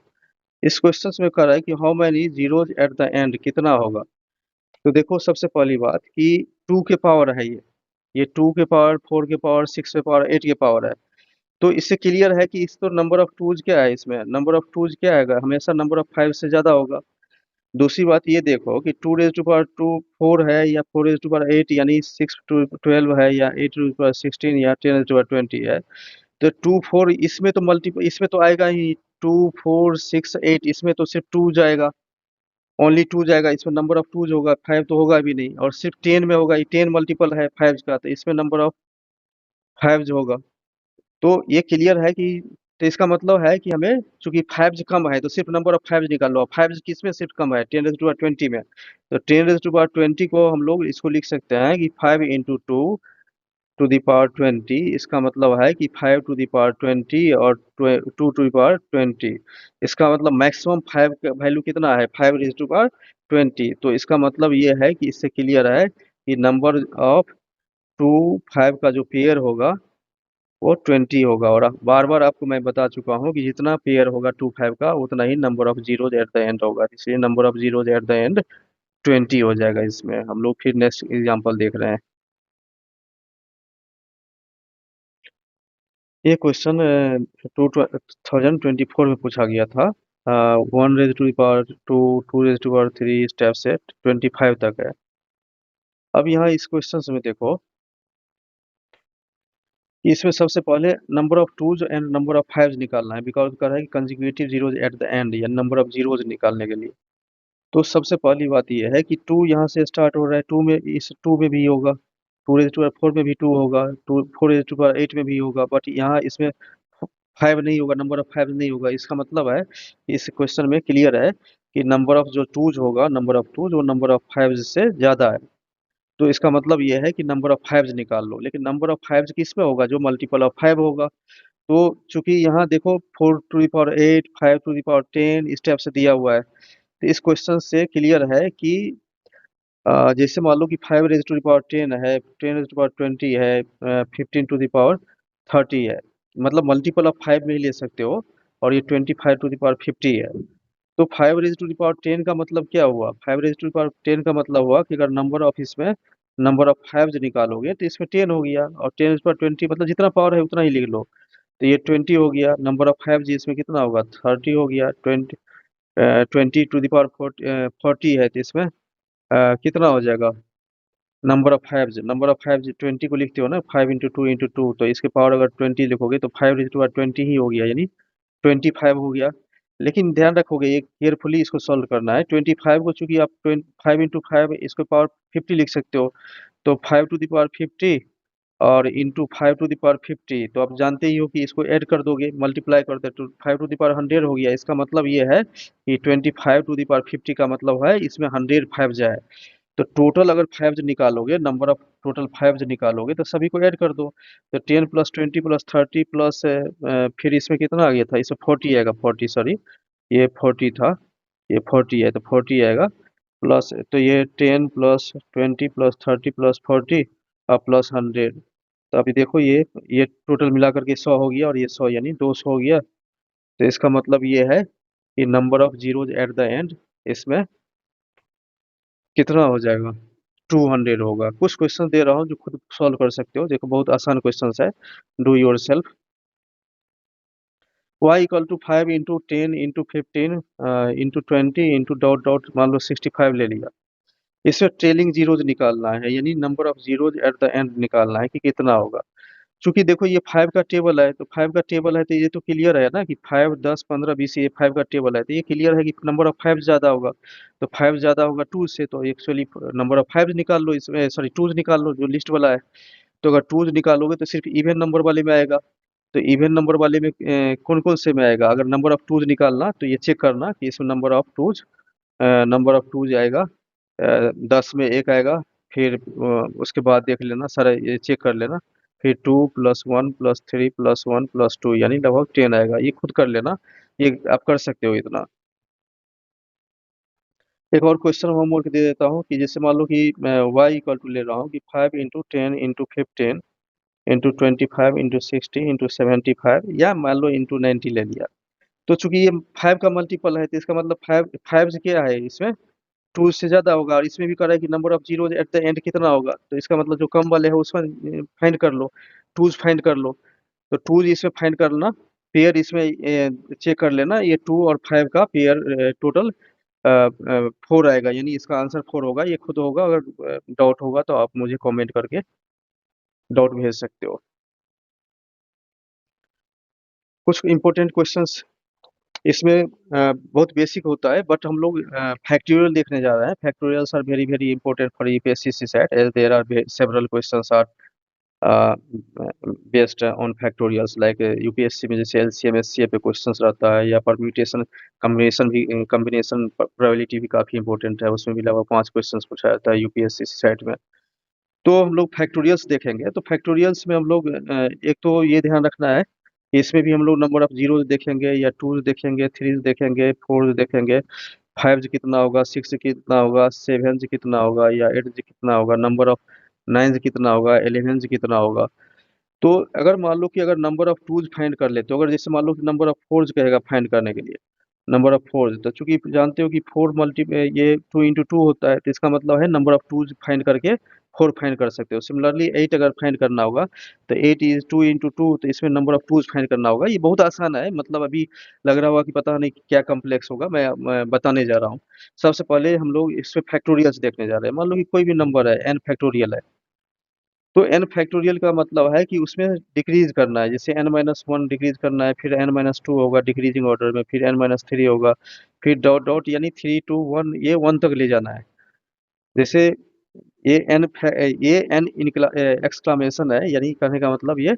इस क्वेश्चन में कह रहा है कि how many zeros at the end, कितना होगा। तो देखो, सबसे पहली बात कि 2 के पावर है ये 2 के पावर 4 के पावर 6 के पावर 8 के पावर है। तो इससे क्लियर है कि इस तो नंबर ऑफ टूज क्या है, इसमें नंबर ऑफ टूज क्या आएगा, हमेशा नंबर ऑफ 5 से ज़्यादा होगा। दूसरी बात ये देखो कि 2 रेज़ टू पावर 2 4 है, या 4 रेज़ टू पावर 8, यानी 6 टू 12 है, या 8 टू पावर 16, या 10 टू पावर 20 है। तो 2 4 इसमें तो इसमें तो आएगा ही, 2 4 6 8 इसमें तो सिर्फ 2 जाएगा, ओनली 2 जाएगा, इसमें नंबर ऑफ 2 होगा, 5 तो होगा भी नहीं, और सिर्फ 10 में होगा, ये 10 मल्टीपल है 5 का, तो इसमें नंबर ऑफ 5 होगा। तो ये क्लियर है कि, तो इसका मतलब है कि हमें चूंकि 5 कम है तो सिर्फ नंबर ऑफ 5 निकाल लो, 5 किस में सिर्फ कम है, 10⁻20 में, तो 10⁻20 को हम लोग इसको लिख सकते हैं कि 5 into two to the power 20, इसका मतलब है कि 5 टू दी पावर 20 और 2 टू दी पावर 20, इसका मतलब मैक्सिमम 5 का वैल्यू कितना है, 5 रेज टू पावर 20, तो इसका मतलब ये है कि इससे क्लियर है कि नंबर ऑफ 2 5 का जो पेयर होगा वो 20 होगा, और बार बार आपको मैं बता चुका हूँ कि जितना पेयर होगा 2 5 का उतना ही number of zeros at the end होगा, इसलिए number of zeros at the end 20 हो जाएगा। इसमें हम लोग फिर नेक्स्ट एग्जांपल देख रहे हैं। ये क्वेश्चन 2024 में पूछा गया था, 1 raise to power 2, 2 raise to power 3 step set 25 तक है। अब यहाँ इस क्वेश्चन में देखो कि इसमें सबसे पहले number of twos and number of fives निकालना है, बिकॉज कर रहा है कि consecutive zeros at the and, या नंबर ऑफ जीरोज निकालने के लिए। तो सबसे पहली बात यह है कि 2 यहाँ से स्टार्ट हो रहा है, 2 में, इस 2 में भी होगा, 2 रेज टू पावर 4 में भी 2 होगा, 4 रेज टू पावर 8 में भी होगा, बट यहाँ इसमें 5 नहीं होगा, नंबर ऑफ 5 नहीं होगा। इसका मतलब है कि इस क्वेश्चन में क्लियर है कि नंबर ऑफ जो टूज होगा, नंबर ऑफ टूज वो नंबर ऑफ 5 से ज़्यादा है। तो इसका मतलब ये है कि नंबर ऑफ 5 निकाल लो, लेकिन नंबर ऑफ 5 किस में होगा, जो मल्टीपल ऑफ 5 होगा। तो चूंकि यहाँ देखो 4 to the power 8, 5 to the power 10 इस टाइप से दिया हुआ है, तो इस क्वेश्चन से क्लियर है कि जैसे मान लो कि 5 रेज टू दी पावर 10 है, 10 रेज टू पावर 20 है, 15 टू दी पावर 30 है, मतलब मल्टीपल ऑफ 5 में ही ले सकते हो, और ये 25 टू दी पावर 50 है। तो 5 रेज टू दी पावर 10 का मतलब क्या हुआ, 5 रेज टू दी पावर 10 का मतलब हुआ कि अगर नंबर ऑफ इसमें नंबर ऑफ 5 निकालोगे तो इसमें 10 हो गया, और 10⁻20 मतलब जितना पावर है उतना ही लिख लो, तो ये 20 हो गया, नंबर ऑफ 5 जी इसमें कितना होगा, 30 हो गया, 20 टू दी पावर 40 है, तो इसमें कितना हो जाएगा, नंबर ऑफ 5 20 को लिखते हो ना, 5 इंटू 2 तो इसके पावर अगर 20 लिखोगे तो 5 रेज टू पावर 20 ही हो गया, यानी 25 हो गया। लेकिन ध्यान रखोगे, ये केयरफुली इसको सॉल्व करना है, 25 को चूंकि आप 5 इंटू 5 इसको पावर 50 लिख सकते हो, तो 5 टू दी पावर 50 और इंटू 5 टू दी पावर 50, तो आप जानते ही हो कि इसको ऐड कर दोगे, मल्टीप्लाई करते तो 5 टू दी पावर 100 हो गया। इसका मतलब ये है कि 25 टू दी पावर 50 का मतलब है इसमें 100 5 जाए, तो टोटल अगर 5 निकालोगे, नंबर ऑफ टोटल 5 निकालोगे तो सभी को ऐड कर दो, तो 10 प्लस 20 प्लस 30 प्लस फिर इसमें कितना आ गया था, इसमें 40 आएगा, 40 सॉरी, ये 40 था, ये 40 है, तो 40 आएगा, प्लस तो ये 10 प्लस 20 प्लस 30 प्लस 40 और प्लस 100, तो अभी देखो ये टोटल मिला करके 100 हो गया, और ये 100 यानी 200 हो गया। तो इसका मतलब ये है कि number of zeros at the and इसमें कितना हो जाएगा, 200 होगा। कुछ क्वेश्चन दे रहा हूँ जो खुद सॉल्व कर सकते हो, देखो बहुत आसान क्वेश्चन है, डू योर सेल्फ। y = 5 × 10 × 15 × 20 मान लो 65 ले लिया, इसमें ट्रेलिंग जीरोज निकालना है, यानी number of zeros at the and निकालना है कि कितना होगा। चूंकि देखो ये 5 का टेबल है, तो 5 का टेबल है तो ये तो क्लियर है ना कि 5 10 15 20, ये 5 का टेबल है, तो ये क्लियर है कि नंबर ऑफ 5 ज्यादा होगा, तो 5 ज्यादा होगा 2 से, तो एक्चुअली नंबर ऑफ 5 निकाल लो, इसमें सॉरी 2 निकाल लो जो लिस्ट वाला है। तो अगर 2 निकालोगे तो सिर्फ इवन नंबर वाले में आएगा, तो इवन नंबर वाले में कौन कौन से में आएगा, अगर नंबर ऑफ 2 निकालना तो ये चेक करना कि इसमें नंबर ऑफ 2 आएगा, 10 में एक आएगा, फिर उसके बाद देख लेना सारा, ये चेक कर लेना, फिर 2 + 1 + 3 + 1 + 2 यानी लगभग 10 आएगा, ये खुद कर लेना, ये आप कर सकते हो इतना। एक और क्वेश्चन होमवर्क दे देता हूँ कि जैसे मान लो कि मैं y = ले रहा हूँ कि 5 × 10 × 15 × 25 × 60 × 75, या मान लो × 90 ले लिया। तो चूंकि ये 5 का मल्टीपल है, तो इसका मतलब 5 से क्या है, इसमें 2 से ज्यादा होगा, और इसमें भी कह रहा है कि number of zeros at the end कितना होगा, तो इसका मतलब जो कम वाले है उसमें फाइंड कर लो, 2 फाइंड कर लो, तो 2 इसमें फाइंड करना, पेयर इसमें चेक कर लेना, ये 2 और 5 का पेयर टोटल 4 आएगा, यानी इसका आंसर 4 होगा, ये खुद होगा, अगर डाउट होगा तो आप मुझे कमेंट करके डाउट भेज सकते हो। कुछ इंपॉर्टेंट क्वेश्चंस इसमें बहुत बेसिक होता है, बट हम लोग फैक्टोरियल देखने जा रहे हैं। Factorials are very very important for UPSC CSAT, as there are several questions are based on factorials. Like UPSC में जैसे एलसीएम एससीए पे क्वेश्चंस रहता है, या परम्यूटेशन कॉम्बिनेशन प्रोबेबिलिटी भी काफ़ी इंपॉर्टेंट है, उसमें भी लगभग 5 क्वेश्चंस पूछा जाता है यूपीएससी सीसैट में। तो हम लोग फैक्टोरियल्स देखेंगे। तो फैक्टोरियल्स में हम लोग एक तो ये ध्यान रखना है कि इसमें भी हम लोग नंबर ऑफ जीरोज देखेंगे, या टूज देखेंगे, थ्रीज देखेंगे, फोर्स देखेंगे, फाइव कितना होगा, सिक्स कितना होगा, सेवन कितना होगा, या एट कितना होगा, नंबर ऑफ नाइन कितना होगा, इलेवन कितना होगा। तो अगर मान लो कि अगर नंबर ऑफ टूज फाइंड कर लेते हो, अगर जैसे मान लो कि नंबर ऑफ फोर्स कहेगा फाइंड करने के लिए, नंबर ऑफ फोर्स, तो चूंकि जानते हो कि फोर मल्टी ये टू इंटू टू होता है, तो इसका मतलब है नंबर ऑफ टूज फाइंड करके फोर फाइंड कर सकते हो। सिमिलरली एट अगर फाइंड करना होगा, तो eight is two into two, तो इसमें नंबर ऑफ टूज फाइंड करना होगा। ये बहुत आसान है, मतलब अभी लग रहा होगा कि पता नहीं क्या कॉम्प्लेक्स होगा, मैं बताने जा रहा हूँ। सबसे पहले हम लोग इसमें फैक्टोरियल्स देखने जा रहे हैं। मान लो कि कोई भी नंबर है, एन फैक्टोरियल है, तो एन फैक्टोरियल का मतलब है कि उसमें डिक्रीज करना है। जैसे एन माइनस वन डिक्रीज करना है, फिर एन माइनस टू होगा डिक्रीजिंग ऑर्डर में, फिर एन माइनस थ्री होगा, फिर डॉट डॉट, यानी थ्री टू वन, ये वन तक ले जाना है। जैसे ये एन ये एन एक्सक्लामेशन है, यानी कहने का मतलब ये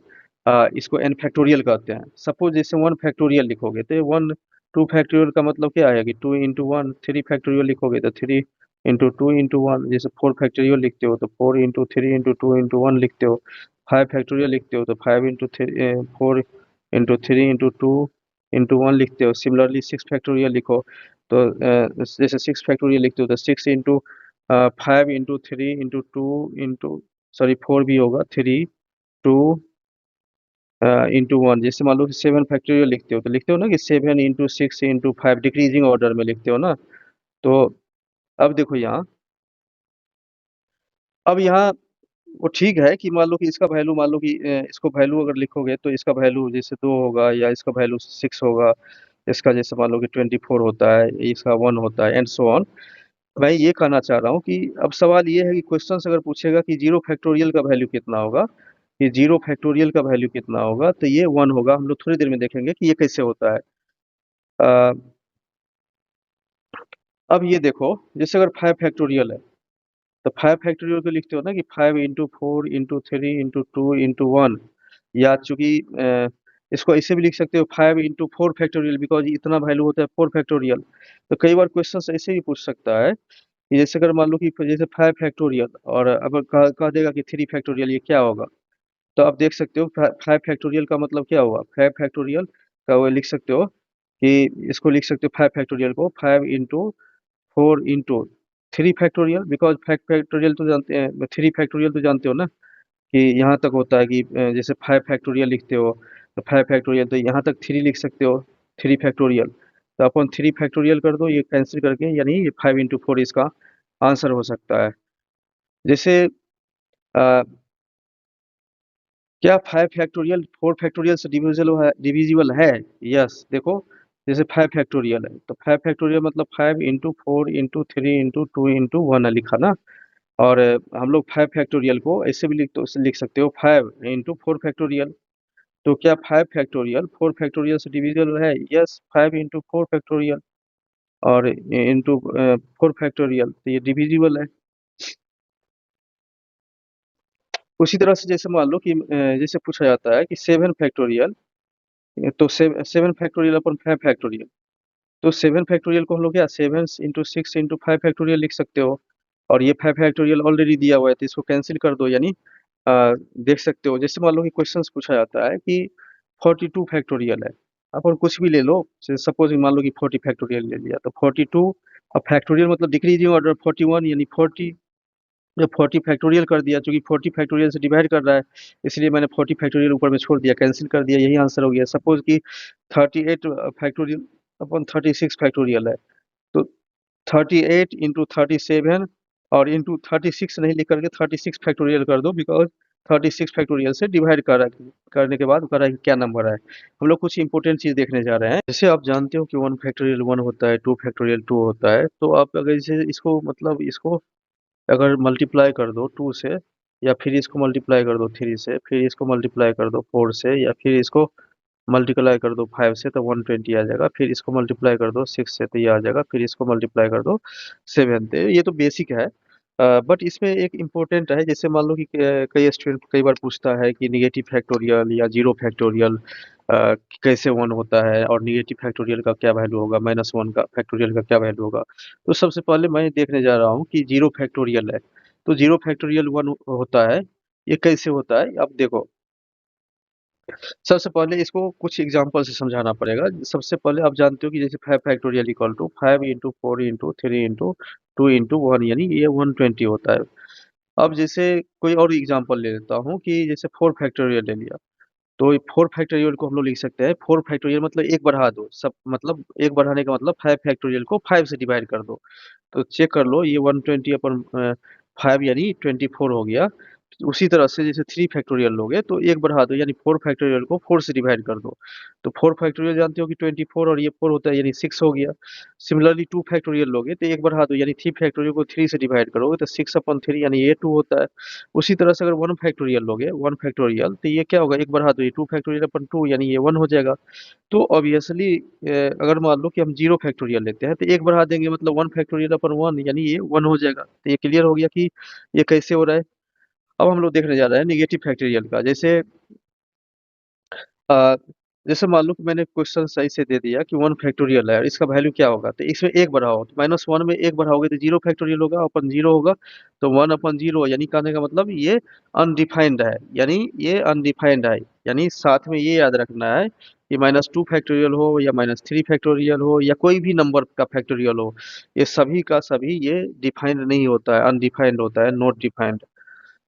इसको एन फैक्टोरियल कहते हैं। सपोज जैसे वन फैक्टोरियल लिखोगे तो वन, टू फैक्टोरियल का मतलब क्या है कि two into one, three factorial लिखोगे तो three into two into one. जैसे फोर फैक्टोरियल लिखते हो तो four into three into two into one लिखते हो। फाइव फैक्टोरियल लिखते हो तो five into three, four into three into two into one लिखते हो। सिमिलरली सिक्स फैक्टोरियल लिखो तो जैसे सिक्स फैक्टोरियल लिखते हो तो six into five into three into two into, sorry four भी होगा, थ्री टू इंटू वन। जैसे मान लो कि सेवन फैक्टोरियल लिखते हो तो लिखते हो ना कि seven into six into five, decreasing order में लिखते हो ना। तो अब देखो यहाँ, अब यहाँ वो ठीक है कि मान लो कि इसका वैल्यू, मान लो कि इसको वैल्यू अगर लिखोगे तो इसका वैल्यू जैसे दो होगा, या इसका वैल्यू सिक्स होगा, इसका जैसे मान लो कि 24 होता है, इसका वन होता है, एंड सो ऑन। मैं ये कहना चाह रहा हूँ कि अब सवाल ये है कि क्वेश्चन अगर पूछेगा कि जीरो फैक्टोरियल का वैल्यू कितना होगा, कि जीरो फैक्टोरियल का वैल्यू कितना होगा, तो ये वन होगा। हम लोग थोड़ी देर में देखेंगे कि ये कैसे होता है। अ, अब ये देखो, जैसे अगर फाइव फैक्टोरियल है, तो फाइव फैक्टोरियल को लिखते हो ना कि five into four into three into two into one. या चूंकि इसको ऐसे भी लिख सकते हो five into four factorial, because इतना वैल्यू होता है फोर फैक्टोरियल। तो कई बार क्वेश्चन ऐसे भी पूछ सकता है कि जैसे अगर मान लो कि जैसे फाइव फैक्टोरियल, और अब कह देगा कि थ्री फैक्टोरियल, ये क्या होगा। तो आप देख सकते हो फाइव फैक्टोरियल का मतलब क्या हुआ। फाइव फैक्टोरियल का वो लिख सकते हो कि इसको लिख सकते हो फाइव फैक्टोरियल को five into four into three factorial, because five factorial तो जानते हैं, थ्री फैक्टोरियल तो जानते हो ना कि यहाँ तक होता है कि जैसे फाइव फैक्टोरियल लिखते हो तो फाइव फैक्टोरियल, तो यहाँ तक थ्री लिख सकते हो, थ्री फैक्टोरियल। तो अपन थ्री फैक्टोरियल कर दो, ये कैंसिल करके, यानी ये फाइव इंटू फोर इसका आंसर हो सकता है। जैसे क्या फाइव फैक्टोरियल फोर फैक्टोरियल से डिविजिबल है? यस, देखो, जैसे फाइव फैक्टोरियल है तो फाइव फैक्टोरियल मतलब five into four into three into two into one लिखा ना। और हम लोग फाइव फैक्टोरियल को ऐसे भी लिख सकते हो, फाइव इंटू फोर फैक्टोरियल। तो क्या फाइव फैक्टोरियल फोर फैक्टोरियल से डिविजिबल है? Yes, five into four factorial और इंटू फोर फैक्टोरियल, तो ये डिविजिबल है। उसी तरह से जैसे मान लो कि जैसे पूछा जाता है कि सेवन फैक्टोरियल, तो सेवन फैक्टोरियल अपन फाइव फैक्टोरियल, तो सेवन फैक्टोरियल को हम लोग क्या seven into six into five factorial लिख सकते हो। और ये फाइव फैक्टोरियल ऑलरेडी दिया हुआ है, तो इसको कैंसिल कर दो, यानी देख सकते हो। जैसे मान लो कि क्वेश्चन पूछा जाता है कि 42 फैक्टोरियल है, अपन कुछ भी ले लो, सपोज मान लो कि 40 फैक्टोरियल ले लिया, तो 42 अब फैक्टोरियल मतलब डिक्रीजिंग ऑर्डर 41, यानी 40, जब 40 फैक्टोरियल कर दिया, चूंकि 40 फैक्टोरियल से डिवाइड कर रहा है, इसलिए मैंने 40 फैक्टोरियल ऊपर में छोड़ दिया, कैंसिल कर दिया, यही आंसर हो गया। सपोज कि 38 फैक्टोरियल अपन 36 फैक्टोरियल है, तो 38 इंटू 37 और इंटू 36 नहीं लिख करके 36 फैक्टोरियल कर दो, बिकॉज 36 फैक्टोरियल से डिवाइड करने के बाद करा कि क्या नंबर है। हम लोग कुछ इंपॉर्टेंट चीज देखने जा रहे हैं। जैसे आप जानते हो कि वन फैक्टोरियल वन होता है, टू फैक्टोरियल टू होता है, तो आप अगर इसे इसको मतलब इसको अगर मल्टीप्लाई कर दो टू से, या फिर इसको मल्टीप्लाई कर दो थ्री से, फिर इसको मल्टीप्लाई कर दो फोर से, या फिर इसको मल्टीप्लाई कर दो 5 से तो 120 आ जाएगा, फिर इसको मल्टीप्लाई कर दो 6 से तो ये आ जाएगा, फिर इसको मल्टीप्लाई कर दो 7 से। ये तो बेसिक है। बट इसमें एक इम्पोर्टेंट है, जैसे मान लो कि कई स्टूडेंट कई बार पूछता है कि निगेटिव फैक्टोरियल या जीरो फैक्टोरियल कैसे वन होता है, और निगेटिव फैक्टोरियल का क्या वैल्यू होगा, -1 का फैक्टोरियल का क्या वैल्यू होगा। तो सबसे पहले मैं देखने जा रहा हूँ कि जीरो फैक्टोरियल है, तो जीरो फैक्टोरियल वन होता है। ये कैसे होता है अब देखो। सबसे पहले इसको कुछ एग्जांपल से समझाना पड़ेगा। सबसे पहले आप जानते हो कि जैसे 5 factorial equal to 5 into 4 into 3 into 2 into 1, यानी ये 120 होता है। अब जैसे कोई और एग्जांपल ले लेता हूँ कि जैसे 4 फैक्टोरियल ले लिया, तो 4 फैक्टोरियल को हम लोग लिख सकते हैं 4 फैक्टोरियल मतलब एक बढ़ा दो, सब मतलब एक बढ़ाने का मतलब 5 फैक्टोरियल को 5 से डिवाइड कर दो। तो चेक कर लो, ये 120 अपन 5 यानी 24 हो गया। उसी तरह से जैसे 3 फैक्टोरियल लोगे तो एक बढ़ा दो, यानी 4 फैक्टोरियल को 4 से डिवाइड कर दो। तो 4 फैक्टोरियल जानते हो कि 24 और ये 4 होता है, यानी 6 हो गया। सिमिलरली 2 फैक्टोरियल लोगे तो एक बढ़ा दो, यानी 3 फैक्टोरियल को 3 से डिवाइड करोगे तो 6 अपॉन 3 यानी ये 2 होता है। उसी तरह से अगर 1 फैक्टोरियल लोगे, 1 फैक्टोरियल, तो ये क्या होगा, एक बढ़ा दो, ये 2 फैक्टोरियल अपन 2 यानी ये 1 हो जाएगा। तो ऑब्वियसली अगर मान लो कि हम 0 फैक्टोरियल लेते हैं तो एक बढ़ा देंगे मतलब 1 फैक्टोरियल अपन 1 यानी ये 1 हो जाएगा। तो ये क्लियर हो गया कि ये कैसे हो रहा है। अब हम लोग देखने जा रहे हैं नेगेटिव फैक्टोरियल का। जैसे अ, जैसे मान लो कि मैंने क्वेश्चन सही से दे दिया कि 1 फैक्टोरियल है और इसका वैल्यू क्या होगा, तो इसमें 1 बढ़ाओ, तो -1 में 1 बढ़ाओगे तो 0 फैक्टोरियल होगा, अपन 0 होगा। तो 1 अपॉन 0 यानी कहने का मतलब ये अनडिफाइंड है, यानी ये अनडिफाइंड है। यानी साथ में ये याद रखना है कि -2 फैक्टोरियल हो या -3 फैक्टोरियल हो या कोई भी नंबर का फैक्टोरियल हो, ये सभी का सभी ये डिफाइंड नहीं होता है, अनडिफाइंड होता है, नॉट डिफाइंड।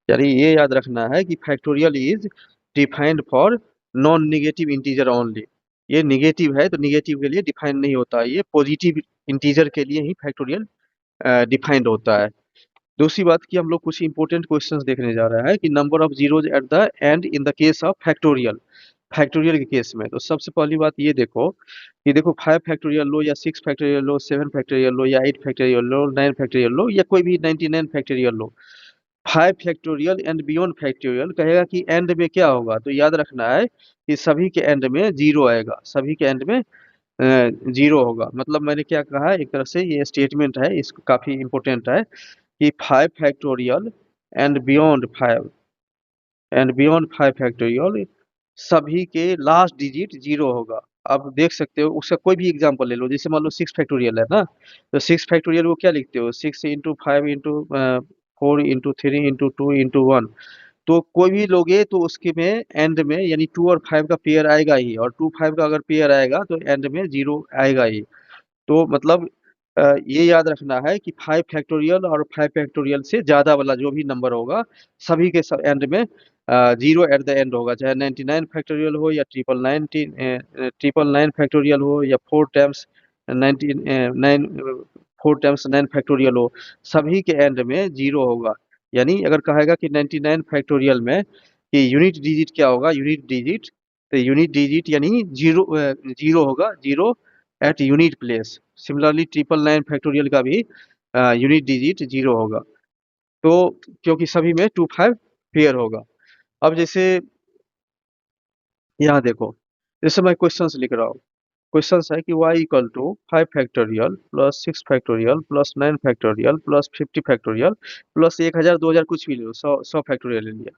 यानी ये याद रखना है कि factorial is defined for non negative integer only. ये नेगेटिव है तो नेगेटिव के लिए डिफाइन नहीं होता है, ये पॉजिटिव इंटीजर के लिए ही फैक्टोरियल डिफाइंड होता है। दूसरी बात कि हम लोग कुछ इंपॉर्टेंट क्वेश्चंस देखने जा रहा है कि number of zeros at the and in the case of factorial. Factorial के केस में तो सबसे पहली बात ये देखो कि देखो 5 फैक्टोरियल लो या 6 फैक्टोरियल लो, 7 फैक्टोरियल लो या 8 फैक्टोरियल लो, 9 फैक्टोरियल लो या कोई भी 99 factorial low, 5 factorial and beyond factorial कहेगा कि एंड में क्या होगा, तो याद रखना है कि सभी के एंड में 0 आएगा, सभी के एंड में 0 होगा। मतलब मैंने क्या कहा, एक तरह से ये स्टेटमेंट है, इसको काफ़ी इम्पोर्टेंट है कि 5 factorial and beyond 5 and beyond 5 factorial सभी के लास्ट डिजिट 0 होगा। आप देख सकते हो, उसका कोई भी एग्जांपल ले लो, जैसे मान लो 6 फैक्टोरियल है ना, तो 6 फैक्टोरियल को क्या लिखते हो, 6 into 5 into 4 into 3 into 2 into 1। तो कोई भी लोगे तो उसके में एंड में यानी 2 और 5 का पेयर आएगा ही, और 2 5 का अगर पेयर आएगा तो एंड में 0 आएगा ही। तो मतलब ये याद रखना है कि 5 फैक्टोरियल और 5 फैक्टोरियल से ज़्यादा वाला जो भी नंबर होगा, सभी के एंड में 0 एट द एंड होगा, चाहे 99 फैक्टोरियल हो या ट्रिपल नाइन फैक्टोरियल हो या 4 टाइम्स 99 4 टाइम्स 9 फैक्टोरियल हो, सभी के एंड में 0 होगा। यानी अगर कहेगा कि 99 फैक्टोरियल में कि यूनिट डिजिट क्या होगा, यूनिट डिजिट, तो यूनिट डिजिट यानी 0 होगा, 0 at unit place. Similarly 999 factorial का भी यूनिट डिजिट 0 होगा। तो क्योंकि सभी में 2 5 पेयर होगा। अब जैसे यहाँ देखो, जैसे मैं क्वेश्चंस लिख रहा हूँ, क्वेश्चंस है कि y equal to 5 factorial plus 6 factorial plus 9 factorial plus 50 factorial plus 1000 2000 कुछ भी ले लो, 100 फैक्टोरियल ले लिया।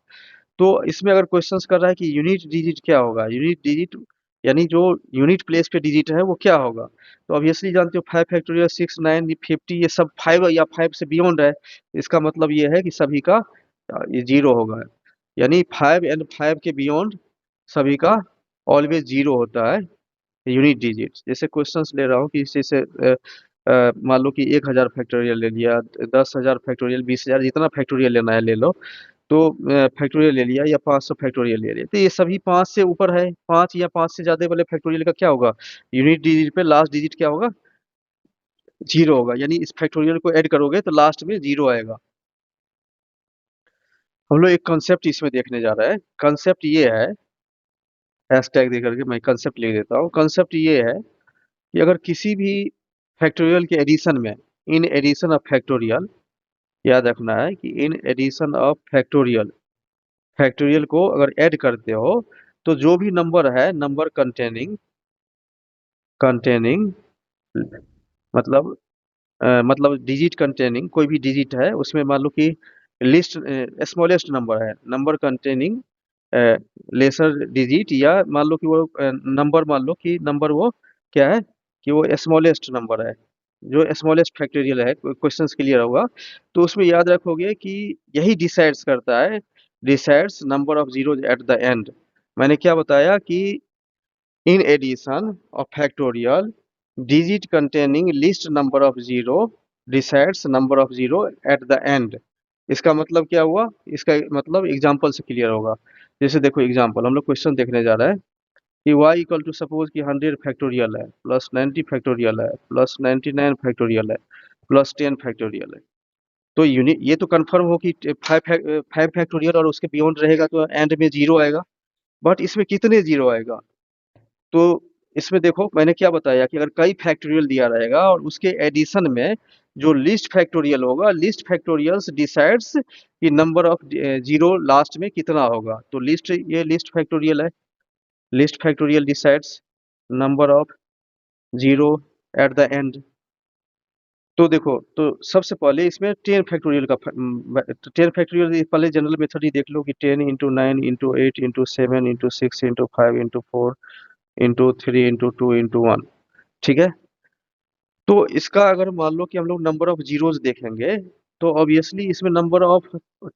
तो इसमें अगर क्वेश्चंस कर रहा है कि यूनिट डिजिट क्या होगा, यूनिट डिजिट यानी जो यूनिट प्लेस पे डिजिट है वो क्या होगा। तो ऑब्वियसली जानते हो 5 फैक्टोरियल 6 9 50 ये सब 5 या 5 से बियॉन्ड है। इसका मतलब ये है कि सभी का ये 0 होगा। यानी 5 एंड 5 के बियॉन्ड सभी का ऑलवेज 0 होता है यूनिट डिजिट। जैसे क्वेश्चंस ले रहा हूँ कि जैसे मान लो कि 1000 फैक्टोरियल ले लिया, 10,000 फैक्टोरियल, 20,000, जितना फैक्टोरियल लेना है ले लो। तो फैक्टोरियल ले लिया या 500 फैक्टोरियल ले लिया, तो ये सभी 5 से ऊपर है, 5 या 5 से ज़्यादा वाले फैक्टोरियल का क्या होगा, यूनिट डिजिट पे लास्ट डिजिट क्या होगा, 0 होगा। यानी इस फैक्टोरियल को ऐड करोगे तो लास्ट में 0 आएगा। हम लोग एक कंसेप्ट इसमें देखने जा रहे हैं। कंसेप्ट ये है, हैशटैग दे करके मैं कंसेप्ट लिख देता हूँ। कंसेप्ट ये है कि अगर किसी भी फैक्टोरियल के एडिशन में, इन एडिशन ऑफ फैक्टोरियल, याद रखना है कि in addition of factorial, factorial को अगर ऐड करते हो तो जो भी नंबर है, नंबर कंटेनिंग कंटेनिंग मतलब मतलब डिजिट कंटेनिंग, कोई भी डिजिट है उसमें मान लो कि लिस्ट स्मॉलेस्ट नंबर है, नंबर कंटेनिंग लेसर डिजिट, या मान लो कि वो नंबर, मान लो कि नंबर वो क्या है कि वो स्मॉलेस्ट नंबर है, जो स्मॉलेस्ट फैक्टोरियल है, क्वेश्चन क्लियर होगा। तो उसमें याद रखोगे कि यही डिसाइड्स करता है, decides number of zeros at the end. मैंने क्या बताया कि in addition of factorial, digit containing least number of zero decides number of zero at the end। इसका मतलब क्या हुआ, इसका मतलब एग्जाम्पल से क्लियर होगा। जैसे देखो एग्जाम्पल, हम लोग क्वेश्चन देखने जा रहे हैं कि y इक्वल टू सपोज कि 100 फैक्टोरियल है, प्लस 90 फैक्टोरियल है, प्लस 99 फैक्टोरियल है, प्लस 10 फैक्टोरियल है। तो यूनिट ये तो कंफर्म हो कि फाइव फैक्टोरियल और उसके बियॉन्ड रहेगा तो एंड में जीरो आएगा। बट इसमें कितने जीरो आएगा, तो इसमें देखो मैंने क्या बताया कि अगर कई फैक्टोरियल दिया रहेगा और उसके एडिशन में जो लिस्ट फैक्टोरियल होगा, लिस्ट फैक्टोरियल्स डिसाइड्स कि नंबर ऑफ जीरो लास्ट में कितना होगा। तो लिस्ट, ये लिस्ट फैक्टोरियल है, list factorial decides number of zero at the and. तो देखो, तो सबसे पहले इसमें 10 फैक्टोरियल का 10 फैक्टोरियल पहले जनरल मेथड ही देख लो कि 10 into 9 into 8 into 7 into 6 into 5 into 4 into 3 into 2 into 1। ठीक है। तो इसका अगर मान लो कि हम लोग नंबर ऑफ जीरोस देखेंगे, तो ऑब्वियसली इसमें नंबर ऑफ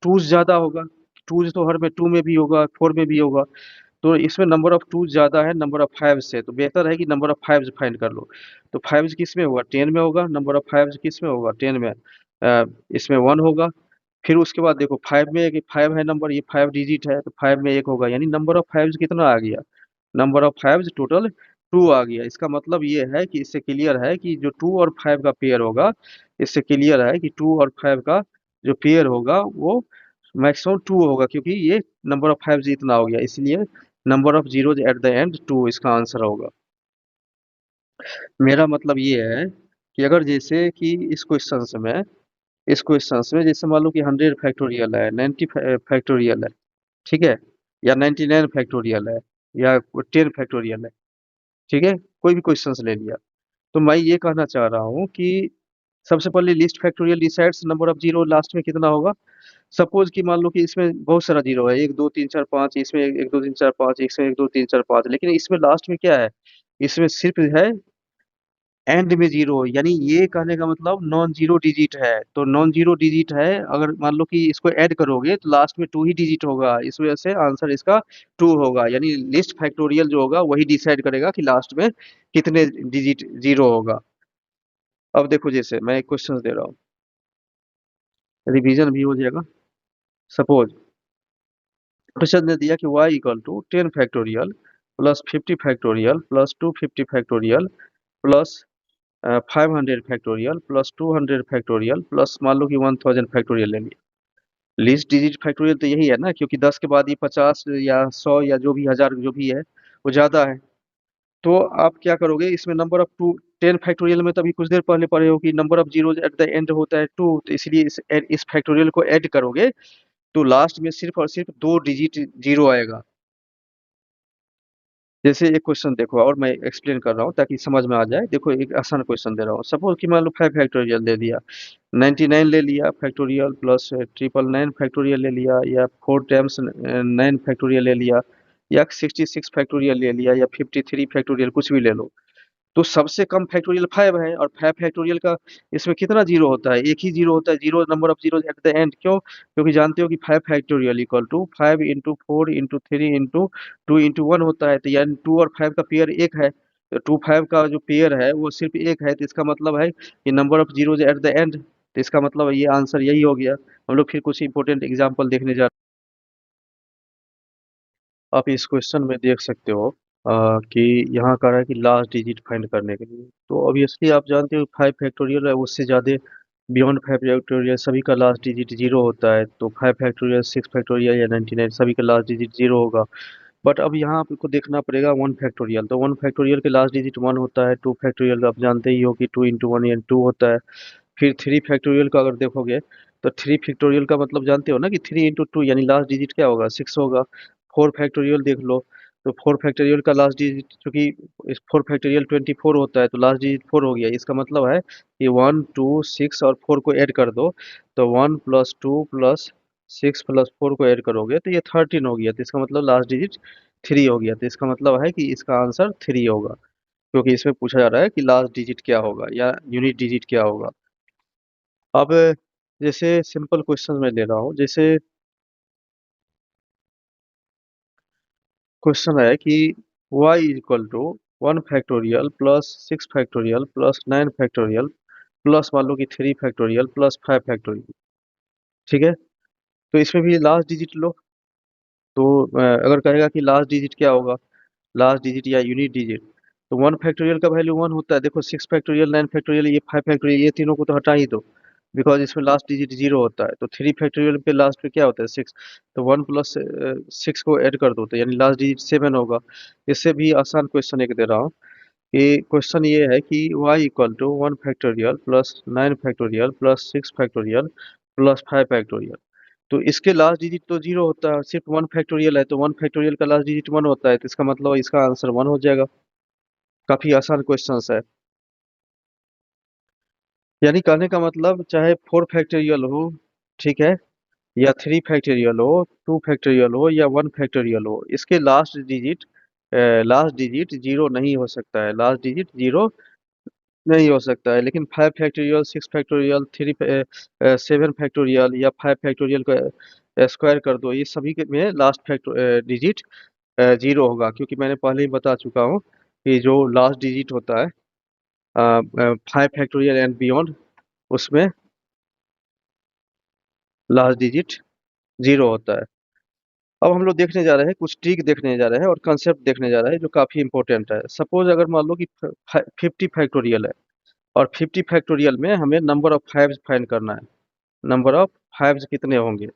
टूज ज्यादा होगा। टूज तो हर में, टू में भी होगा, फोर में भी होगा। तो इसमें नंबर ऑफ टूज ज्यादा है नंबर ऑफ फाइव से, तो बेहतर है कि नंबर ऑफ फाइव फाइंड कर लो। तो फाइव किस में होगा, 10 में होगा। नंबर ऑफ फाइव किस में होगा, 10 में। इसमें वन होगा। फिर उसके बाद देखो फाइव में, एक फाइव है नंबर, ये फाइव डिजिट है, तो फाइव में एक होगा, यानी नंबर ऑफ फाइव कितना आ गया, number of fives total two आ गया। इसका मतलब ये है कि इससे क्लियर है कि जो टू और फाइव का पेयर होगा, इससे क्लियर है कि टू और फाइव का जो पेयर होगा वो मैक्सिमम टू होगा, क्योंकि ये नंबर ऑफ फाइव इतना हो गया, इसलिए number of zeros at the end two इसका आंसर होगा। मेरा मतलब ये है कि अगर जैसे कि इस क्वेश्चन में जैसे मान लो कि 100 फैक्टोरियल है, 90 फैक्टोरियल है, ठीक है, या 99 फैक्टोरियल है, या 10 फैक्टोरियल है, ठीक है, कोई भी क्वेश्चंस ले लिया। तो मैं ये कहना चाह रहा हूँ कि सबसे पहले list factorial decides number of zero last में कितना होगा। सपोज कि मान लो कि इसमें बहुत सारा जीरो है, एक दो तीन चार पाँच, इसमें एक दो तीन चार पाँच, इसमें एक दो तीन चार पाँच, लेकिन इसमें लास्ट में क्या है, इसमें सिर्फ है एंड में जीरो, यानी ये कहने का मतलब नॉन जीरो डिजिट है। तो नॉन जीरो डिजिट है, अगर मान लो कि इसको ऐड करोगे तो लास्ट में टू ही डिजिट होगा, इस वजह से आंसर इसका टू होगा। यानी लिस्ट फैक्टोरियल जो होगा वही डिसाइड करेगा कि लास्ट में कितने डिजिट जीरो होगा। अब देखो जैसे मैं एक क्वेश्चन दे रहा हूँ, रिवीजन भी हो जाएगा। सपोज क्वेश्चन ने दिया कि y equal to 10 factorial plus 50 factorial plus 250 factorial plus 500 factorial plus 200 factorial plus मान लो कि 1000 फैक्टोरियल ले लिया। लीस्ट डिजिट फैक्टोरियल तो यही है ना, क्योंकि 10 के बाद ये 50 या 100 या जो भी 1000 जो भी है वो ज्यादा है। तो आप क्या करोगे, इसमें नंबर ऑफ टू, 10 फैक्टोरियल में तो अभी कुछ देर पहले पढ़े हो कि number of zero at the and होता है टू, तो इसलिए इस फैक्टोरियल को ऐड करोगे तो लास्ट में सिर्फ और सिर्फ दो डिजिट जीरो आएगा। जैसे एक क्वेश्चन देखो, और मैं एक्सप्लेन कर रहा हूँ ताकि समझ में आ जाए। देखो एक आसान क्वेश्चन दे रहा हूँ, सपोज कि मान लो 5 फैक्टोरियल दे दिया, 99 ले लिया फैक्टोरियल प्लस 999 फैक्टोरियल ले लिया, या 4 टाइम्स 9 फैक्टोरियल ले लिया, या 66 फैक्टोरियल ले लिया, या 53 फैक्टोरियल, कुछ भी ले लो। तो सबसे कम फैक्टोरियल 5 है, और 5 फैक्टोरियल का इसमें कितना जीरो होता है, एक ही जीरो होता है, zero number of zero at the end. क्यों, क्योंकि जानते हो कि 5 factorial equal to 5 into 4 into 3 into 2 into 1 होता है, तो यानी 2 और 5 का पेयर एक है। तो 2 5 का जो पेयर है वो सिर्फ एक है, तो इसका मतलब है कि number of zero at the and. तो इसका मतलब ये आंसर यही हो गया। हम लोग फिर कुछ इंपॉर्टेंट एग्जाम्पल देखने जा रहे हैं। आप इस क्वेश्चन में देख सकते हो कि यहाँ कह रहा है कि लास्ट डिजिट फाइंड करने के लिए, तो ऑब्वियसली आप जानते हो 5 फैक्टोरियल है, उससे ज़्यादा बियॉन्ड 5 फैक्टोरियल सभी का लास्ट डिजिट जीरो होता है। तो 5 फैक्टोरियल, 6 फैक्टोरियल या 99 सभी का लास्ट डिजिट जीरो होगा। बट अब यहाँ आपको देखना पड़ेगा 1 फैक्टोरियल, तो 1 फैक्टोरियल के लास्ट डिजिट 1 होता है। 2 फैक्टोरियल आप जानते ही हो कि 2 इंटू 1 या 2 होता है। फिर 3 फैक्टोरियल का अगर देखोगे तो 3 फैक्टोरियल का मतलब जानते हो ना कि 3 इंटू 2 यानी लास्ट डिजिट क्या होगा, 6 होगा। 4 फैक्टोरियल देख लो, तो 4 फैक्टोरियल का लास्ट डिजिट, चूंकि इस 4 फैक्टोरियल 24 होता है तो लास्ट डिजिट 4 हो गया। इसका मतलब है कि 1 2 6 और 4 को ऐड कर दो, तो 1 प्लस 2 प्लस 6 प्लस 4 को ऐड करोगे तो ये 13 हो गया। तो इसका मतलब लास्ट डिजिट 3 हो गया। तो इसका मतलब है कि इसका आंसर 3 होगा, क्योंकि इसमें पूछा जा रहा है कि लास्ट डिजिट क्या होगा या यूनिट डिजिट क्या होगा। अब जैसे सिंपल क्वेश्चन मैं ले रहा हूँ, जैसे क्वेश्चन है कि y is equal to 1 factorial plus 6 factorial plus 9 factorial plus मान लो कि 3 फैक्टोरियल प्लस 5 फैक्टोरियल। ठीक है, तो इसमें भी लास्ट डिजिट लो। तो अगर कहेगा कि लास्ट डिजिट क्या होगा, लास्ट डिजिट या यूनिट डिजिट, तो 1 फैक्टोरियल का वैल्यू 1 होता है। देखो 6 फैक्टोरियल 9 फैक्टोरियल ये 5 फैक्टोरियल, ये तीनों को तो हटा ही दो, बिकॉज इसमें लास्ट डिजिट 0 होता है। तो 3 फैक्टोरियल पे लास्ट पे क्या होता है 6, तो 1 प्लस 6 को ऐड कर दो तो यानी लास्ट डिजिट 7 होगा। इससे भी आसान क्वेश्चन एक दे रहा हूँ कि क्वेश्चन ये है कि y equal to 1 factorial plus 9 factorial plus 6 factorial plus 5 factorial. तो इसके लास्ट डिजिट तो 0 होता है, सिर्फ 1 फैक्टोरियल है, तो 1 फैक्टोरियल का लास्ट डिजिट 1 होता है। तो इसका मतलब इसका आंसर 1 हो जाएगा। काफी आसान क्वेश्चन है। यानी कहने का मतलब चाहे 4 फैक्टोरियल हो, ठीक है, या 3 फैक्टोरियल हो, 2 फैक्टोरियल हो या 1 फैक्टोरियल हो, इसके लास्ट डिजिट 0 नहीं हो सकता है, लास्ट डिजिट 0 नहीं हो सकता है। लेकिन 5 फैक्टोरियल 6 फैक्टोरियल 7 फैक्टोरियल या 5 फैक्टोरियल का स्क्वायर कर दो, ये सभी के में लास्ट डिजिट 0 होगा, क्योंकि मैंने पहले ही बता चुका हूँ कि जो लास्ट डिजिट होता है 5 फैक्टोरियल एंड बियॉन्ड, उसमें लास्ट डिजिट 0 होता है। अब हम लोग देखने जा रहे हैं, कुछ ट्रिक देखने जा रहे हैं और कंसेप्ट देखने जा रहे हैं जो काफी इंपॉर्टेंट है। सपोज अगर मान लो कि 50 फैक्टोरियल है और 50 फैक्टोरियल में हमें नंबर ऑफ फाइव्स फाइंड करना है, नंबर ऑफ फाइव्स कितने होंगे।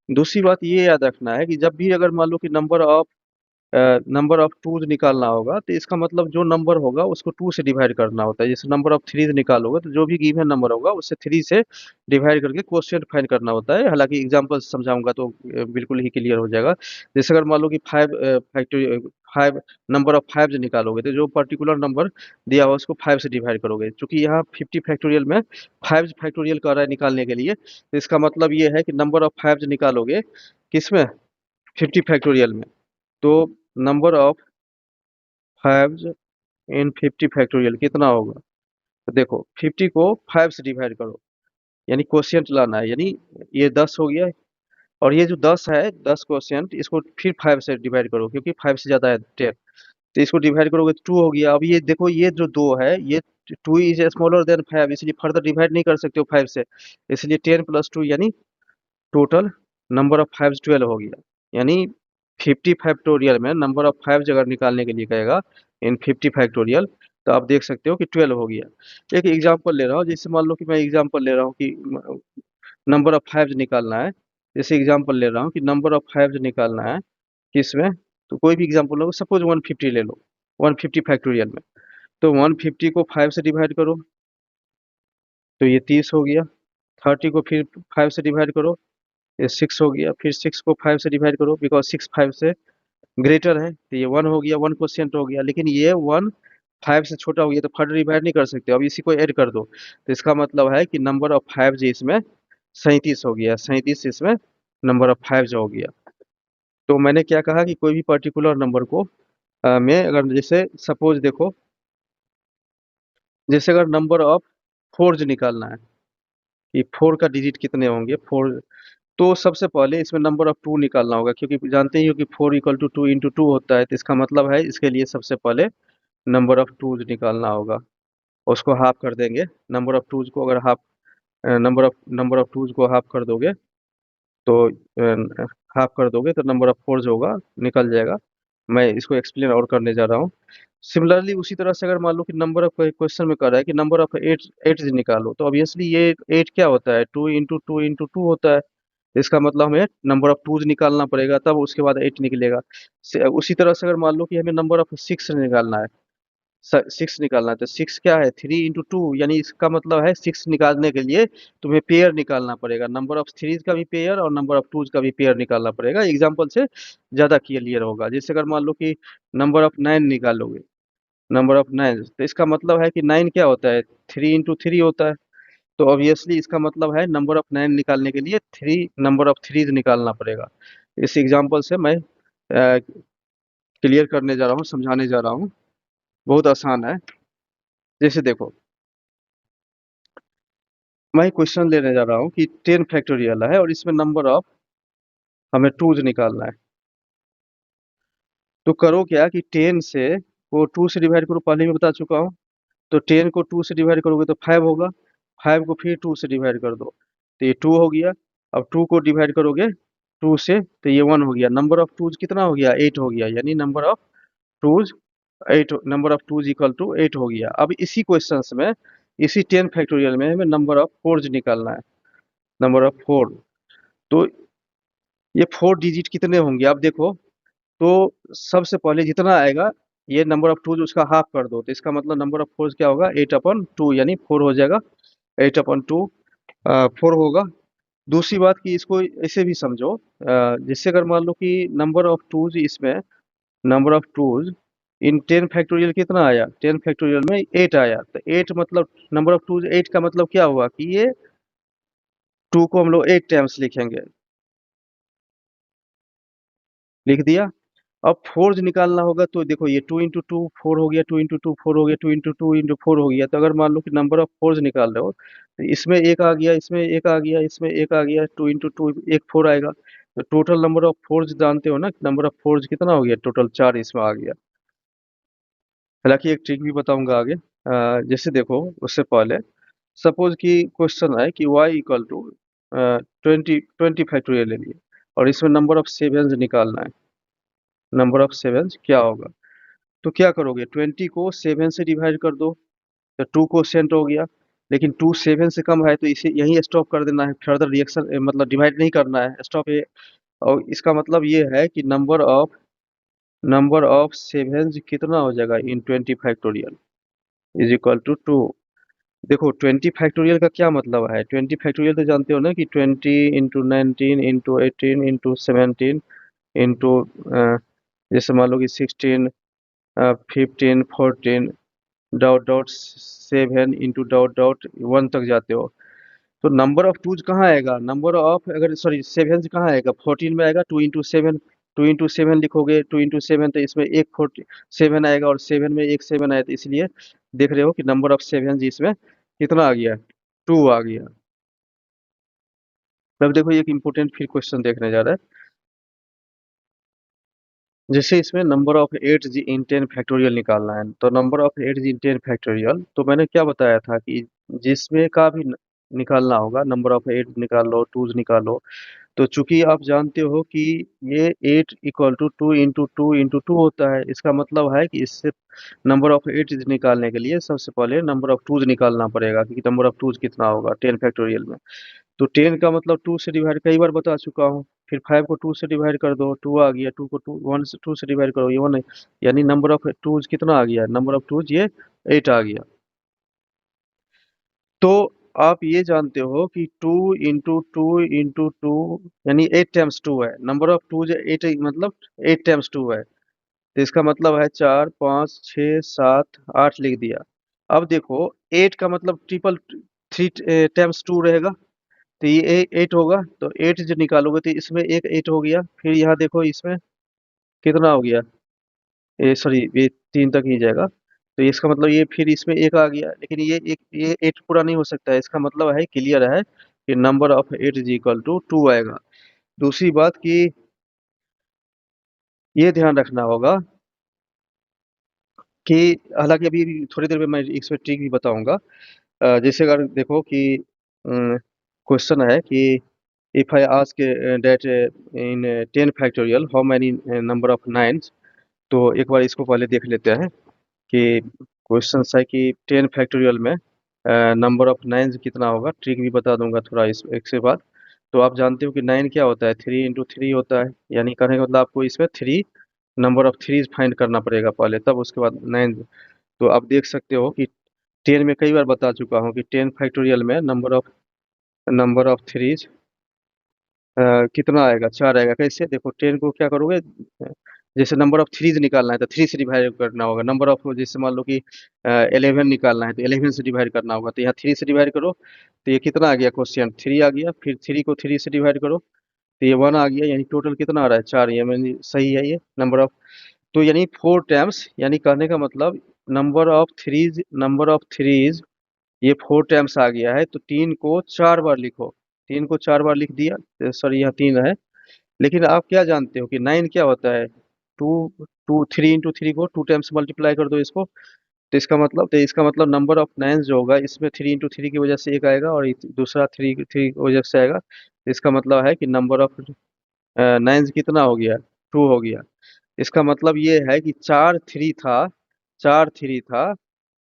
दूसरी बात ये याद रखना है कि जब भी अगर मान लो कि नंबर ऑफ टूज निकालना होगा, तो इसका मतलब जो नंबर होगा उसको 2 से डिवाइड करना होता है। जैसे नंबर ऑफ थ्रीज निकालोगे तो जो भी गिवन नंबर होगा उससे 3 से डिवाइड करके क्वोशिएंट फाइंड करना होता है। हालांकि एग्जांपल समझाऊंगा तो बिल्कुल ही क्लियर हो जाएगा। जैसे अगर मान लो कि 5 नंबर ऑफ फाइव निकालोगे, तो जो पर्टिकुलर नंबर दिया हुआ उसको 5 से डिवाइड करोगे। चूंकि यहाँ 50 फैक्टोरियल में 5 फैक्टोरियल कर रहा है निकालने के लिए, तो इसका मतलब ये है कि नंबर ऑफ फाइव निकालोगे किसमें, 50 फैक्टोरियल में। तो number of fives in 50 factorial कितना होगा, तो देखो 50 को 5 से डिवाइड करो, यानी क्वोशिएंट लाना है, यानी ये 10 हो गया। और ये जो 10 है 10 क्वोशिएंट, इसको फिर 5 से डिवाइड करो, क्योंकि 5 से ज्यादा है 10, तो इसको डिवाइड करोगे तो 2 हो गया। अब ये देखो ये जो 2 है, ये 2 इज स्मॉलर देन 5, इसलिए फर्दर डिवाइड नहीं कर सकते हो 5 से, इसलिए 10 प्लस 2 यानी टोटल नंबर ऑफ फाइव्स 12 हो गया। यानी 50 फैक्टोरियल में नंबर ऑफ फाइव्स अगर निकालने के लिए कहेगा इन 50 फैक्टोरियल, तो आप देख सकते हो कि 12 हो गया। एक एग्जांपल ले रहा हूँ, जैसे मान लो कि मैं एग्जांपल ले रहा हूँ कि नंबर ऑफ फाइव्स निकालना है। जैसे एग्जांपल ले रहा हूँ कि नंबर ऑफ फाइव्स निकालना है किसमें, तो कोई भी एग्जांपल लो, सपोज 150 ले लो, 150 फैक्टोरियल में। तो 150 को 5 से डिवाइड करो तो ये 30 हो गया। 30 को फिर 5 से डिवाइड करो, ये 6 हो गया। फिर 6 को 5 से डिवाइड करो, बिकॉज 6 5 से ग्रेटर है, तो ये 1 हो गया, 1% हो गया। लेकिन ये 1 5 से छोटा हो गया, तो फर्दर डिवाइड नहीं कर सकते, अब इसी को ऐड कर दो। तो इसका मतलब है कि नंबर ऑफ फाइव जी इसमें 37 हो गया, 37 इसमें नंबर ऑफ फाइव हो गया। तो मैंने क्या कहा कि कोई भी पर्टिकुलर नंबर को में अगर जैसे सपोज देखो, जैसे अगर नंबर ऑफ फोर्स निकालना है कि 4 का डिजिट कितने होंगे 4, तो सबसे पहले इसमें नंबर ऑफ 2 निकालना होगा, क्योंकि जानते ही हो कि 4 इक्वल टू 2 इंटू 2 होता है। तो इसका मतलब है इसके लिए सबसे पहले नंबर ऑफ टूज निकालना होगा, उसको हाफ कर देंगे। नंबर ऑफ टूज को अगर नंबर ऑफ टूज को हाफ कर दोगे, तो हाफ कर दोगे तो नंबर ऑफ फोर्स होगा, निकल जाएगा। मैं इसको एक्सप्लेन और करने जा रहा हूँ। सिमिलरली उसी तरह से अगर मान लो कि नंबर ऑफ क्वेश्चन में कर रहा है कि नंबर ऑफ एट एट निकालो, तो ऑब्वियसली ये 8 क्या होता है, 2 इंटू 2 होता है। इसका मतलब हमें नंबर ऑफ टूज निकालना पड़ेगा, तब उसके बाद 8 निकलेगा। उसी तरह से अगर मान लो कि हमें नंबर ऑफ 6 निकालना है, सिक्स निकालना है, तो सिक्स क्या है, 3 into 2, यानी इसका मतलब है सिक्स निकालने के लिए तुम्हें पेयर निकालना पड़ेगा, नंबर ऑफ थ्रीज का भी पेयर और नंबर ऑफ टूज का भी पेयर निकालना पड़ेगा। एग्जाम्पल से ज्यादा क्लियर होगा। जैसे अगर मान लो कि नंबर ऑफ नाइन निकालोगे, नंबर ऑफ नाइन, तो इसका मतलब है कि नाइन क्या होता है, 3 into 3 होता है। तो ऑब्वियसली इसका मतलब है नंबर ऑफ नाइन निकालने के लिए थ्री नंबर ऑफ थ्रीज निकालना पड़ेगा। इस एग्जाम्पल से मैं क्लियर करने जा रहा हूँ, समझाने जा रहा हूँ। बहुत आसान है। जैसे देखो, मैं क्वेश्चन लेने जा रहा हूँ कि 10 फैक्टोरियल है और इसमें नंबर ऑफ हमें टूज निकालना है। तो करो क्या कि 10 से वो 2 से डिवाइड करो, पहले ही बता चुका हूँ। तो 10 को 2 से डिवाइड करोगे तो 5 होगा, 5 को फिर 2 से डिवाइड कर दो तो ये 2 हो गया। अब 2 को डिवाइड करोगे 2 से तो ये 1 हो गया। नंबर ऑफ टूज कितना हो गया, 8 हो गया, यानी number of twos 8, number of twos equal to 8 हो गया। अब इसी क्वेश्चन में, इसी 10 फैक्टोरियल में हमें नंबर ऑफ फोर्स निकालना है, नंबर ऑफ फोर। तो ये 4 डिजिट कितने होंगे आप देखो। तो सबसे पहले जितना आएगा, ये नंबर ऑफ टूज उसका हाफ कर दो, तो इसका मतलब नंबर ऑफ फोर्स क्या होगा, 8/2, यानी 4 हो जाएगा। 8/2 4 होगा। दूसरी बात कि इसको ऐसे भी समझो, जिससे अगर मान लो कि नंबर ऑफ टूज इसमें, number of twos in 10 factorial कितना आया, 10 फैक्टोरियल में 8 आया, तो 8 मतलब नंबर ऑफ टूज 8 का मतलब क्या हुआ कि ये 2 को हम लोग 8 टाइम्स लिखेंगे, लिख दिया। अब फोर्ज निकालना होगा, तो देखो ये 2 into 2 4 हो गया, 2 into 2 4 हो गया, 2 into 2 4 हो गया। तो अगर मान लो कि नंबर ऑफ फोर्ज निकाल रहे हो, तो इसमें एक आ गया, इसमें एक आ गया, इसमें एक आ गया, 2 into 2 एक 4 आएगा। तो टोटल नंबर ऑफ फोर्ज जानते हो ना, नंबर ऑफ फोर्ज कितना हो गया, टोटल 4 इसमें आ गया। हालांकि एक ट्रिक भी बताऊंगा आगे। जैसे देखो, उससे पहले सपोज कि क्वेश्चन है कि y इक्वल टू 20 फैक्टोरियल ले लिए और इसमें नंबर ऑफ सेवेंस निकालना है। नंबर ऑफ सेवेंस क्या होगा, तो क्या करोगे, 20 को 7 से डिवाइड कर दो, तो 2 क्वोशिएंट हो गया। लेकिन 2 7 से कम है तो इसे यहीं स्टॉप कर देना है, फर्दर रिएक्शन मतलब डिवाइड नहीं करना है, स्टॉप है। और इसका मतलब ये है कि नंबर ऑफ सेवेंस कितना हो जाएगा इन 20 फैक्टोरियल इज इक्वल टू 2। देखो 20 फैक्टोरियल का क्या मतलब है, 20 फैक्टोरियल तो जानते हो ना कि 20 into 19 into 18 into 17 इंटू, जैसे मान लो कि 16 15 14 dot dot 7 into dot dot 1 तक जाते हो। तो नंबर ऑफ टूज कहाँ आएगा, नंबर ऑफ, अगर सॉरी सेवन कहाँ आएगा, 14 में आएगा। 2 into 7, 2 into 7 लिखोगे, 2 into 7 तो इसमें एक 7 आएगा और 7 में एक 7 आया, तो इसलिए देख रहे हो कि नंबर ऑफ सेवन जी इसमें कितना आ गया, 2 आ गया। अब देखो एक इम्पोर्टेंट फिर क्वेश्चन देखने जा रहा है। जैसे इसमें नंबर ऑफ 8 इन 10 फैक्टोरियल निकालना है, तो नंबर ऑफ 8 इन 10 फैक्टोरियल, तो मैंने क्या बताया था कि जिसमें का भी निकालना होगा, नंबर ऑफ 8 निकाल लो, टूज निकालो। तो चूंकि आप जानते हो कि ये 8 = 2 into 2 into 2 होता है, इसका मतलब है कि इससे नंबर ऑफ 8 निकालने के लिए सबसे पहले नंबर ऑफ टूज निकालना पड़ेगा कि नंबर ऑफ टूज कितना होगा 10 फैक्टोरियल में। तो 10 का मतलब 2 से डिवाइड कई बार बता चुका हूँ। फिर 5 को 2 से डिवाइड कर दो, 2 आ गया। 2 को 1 से 2 से डिवाइड करो, ये 1 है। यानी नंबर ऑफ टूज कितना आ गया, नंबर ऑफ टूज ये 8 आ गया। तो आप ये जानते हो कि 2 into 2 into 2 यानी 8 टाइम्स 2 है, नंबर ऑफ टूज 8 मतलब 8 टाइम्स 2 है। तो इसका मतलब है 4 5 6 7 8 लिख दिया। अब देखो 8 का मतलब ट्रिपल 3 टाइम्स 2 रहेगा, तो ये 8 होगा। तो 8 जो निकालोगे तो इसमें एक 8 हो गया, फिर यहाँ देखो इसमें कितना हो गया, ये सॉरी ये 3 तक ही जाएगा। तो इसका मतलब ये फिर इसमें एक आ गया, लेकिन ये 8 पूरा नहीं हो सकता है। इसका मतलब है क्लियर है कि number of 8 is equal to 2 आएगा। दूसरी बात कि ये ध्यान रखना होगा कि हालांकि अभी थोड़ी देर में मैं इसमें ट्रिक भी बताऊंगा। जैसे अगर देखो कि क्वेश्चन है कि if I ask that in 10 factorial how many number of nines. तो एक बार इसको पहले देख लेते हैं कि क्वेश्चन है कि 10 फैक्टोरियल में नंबर ऑफ नाइन्स कितना होगा। ट्रिक भी बता दूंगा थोड़ा इस एक से बाद। तो आप जानते हो कि 9 क्या होता है, 3 into 3 होता है, यानी कहने का मतलब आपको इसमें three number of threes find करना पड़ेगा पहले, तब उसके बाद 9 तो आप देख सकते हो कि 10 में कई बार बता चुका हूँ कि 10 फैक्टोरियल में नंबर ऑफ थ्रीज कितना आएगा, 4 आएगा। कैसे देखो, 10 को क्या करोगे, जैसे नंबर ऑफ थ्रीज निकालना है तो 3 से डिवाइड करना होगा। नंबर ऑफ जैसे मान लो कि 11 निकालना है तो 11 से डिवाइड करना होगा, तो यहाँ 3 से डिवाइड करो तो ये कितना आ गया, क्वेश्चन 3 आ गया। फिर 3 को 3 से डिवाइड करो तो ये 1 आ गया, यानी टोटल कितना आ रहा है, 4। ये यानी सही है ये नंबर ऑफ। तो यानी 4 टाइम्स, यानी कहने का मतलब नंबर ऑफ थ्रीज ये 4 टाइम्स आ गया है। तो 3 को 4 बार लिखो, 3 को 4 बार लिख दिया, सॉरी यहाँ 3 है। लेकिन आप क्या जानते हो कि 9 क्या होता है, टू टू 3 × 3 को 2 टाइम्स मल्टीप्लाई कर दो इसको। तो इसका मतलब नंबर ऑफ नाइन्स जो होगा इसमें 3 × 3 की वजह से एक आएगा और दूसरा 3 की वजह से आएगा। तो इसका मतलब है कि नंबर ऑफ नाइन्स कितना हो गया, 2 हो गया। इसका मतलब ये है कि 4 3 था,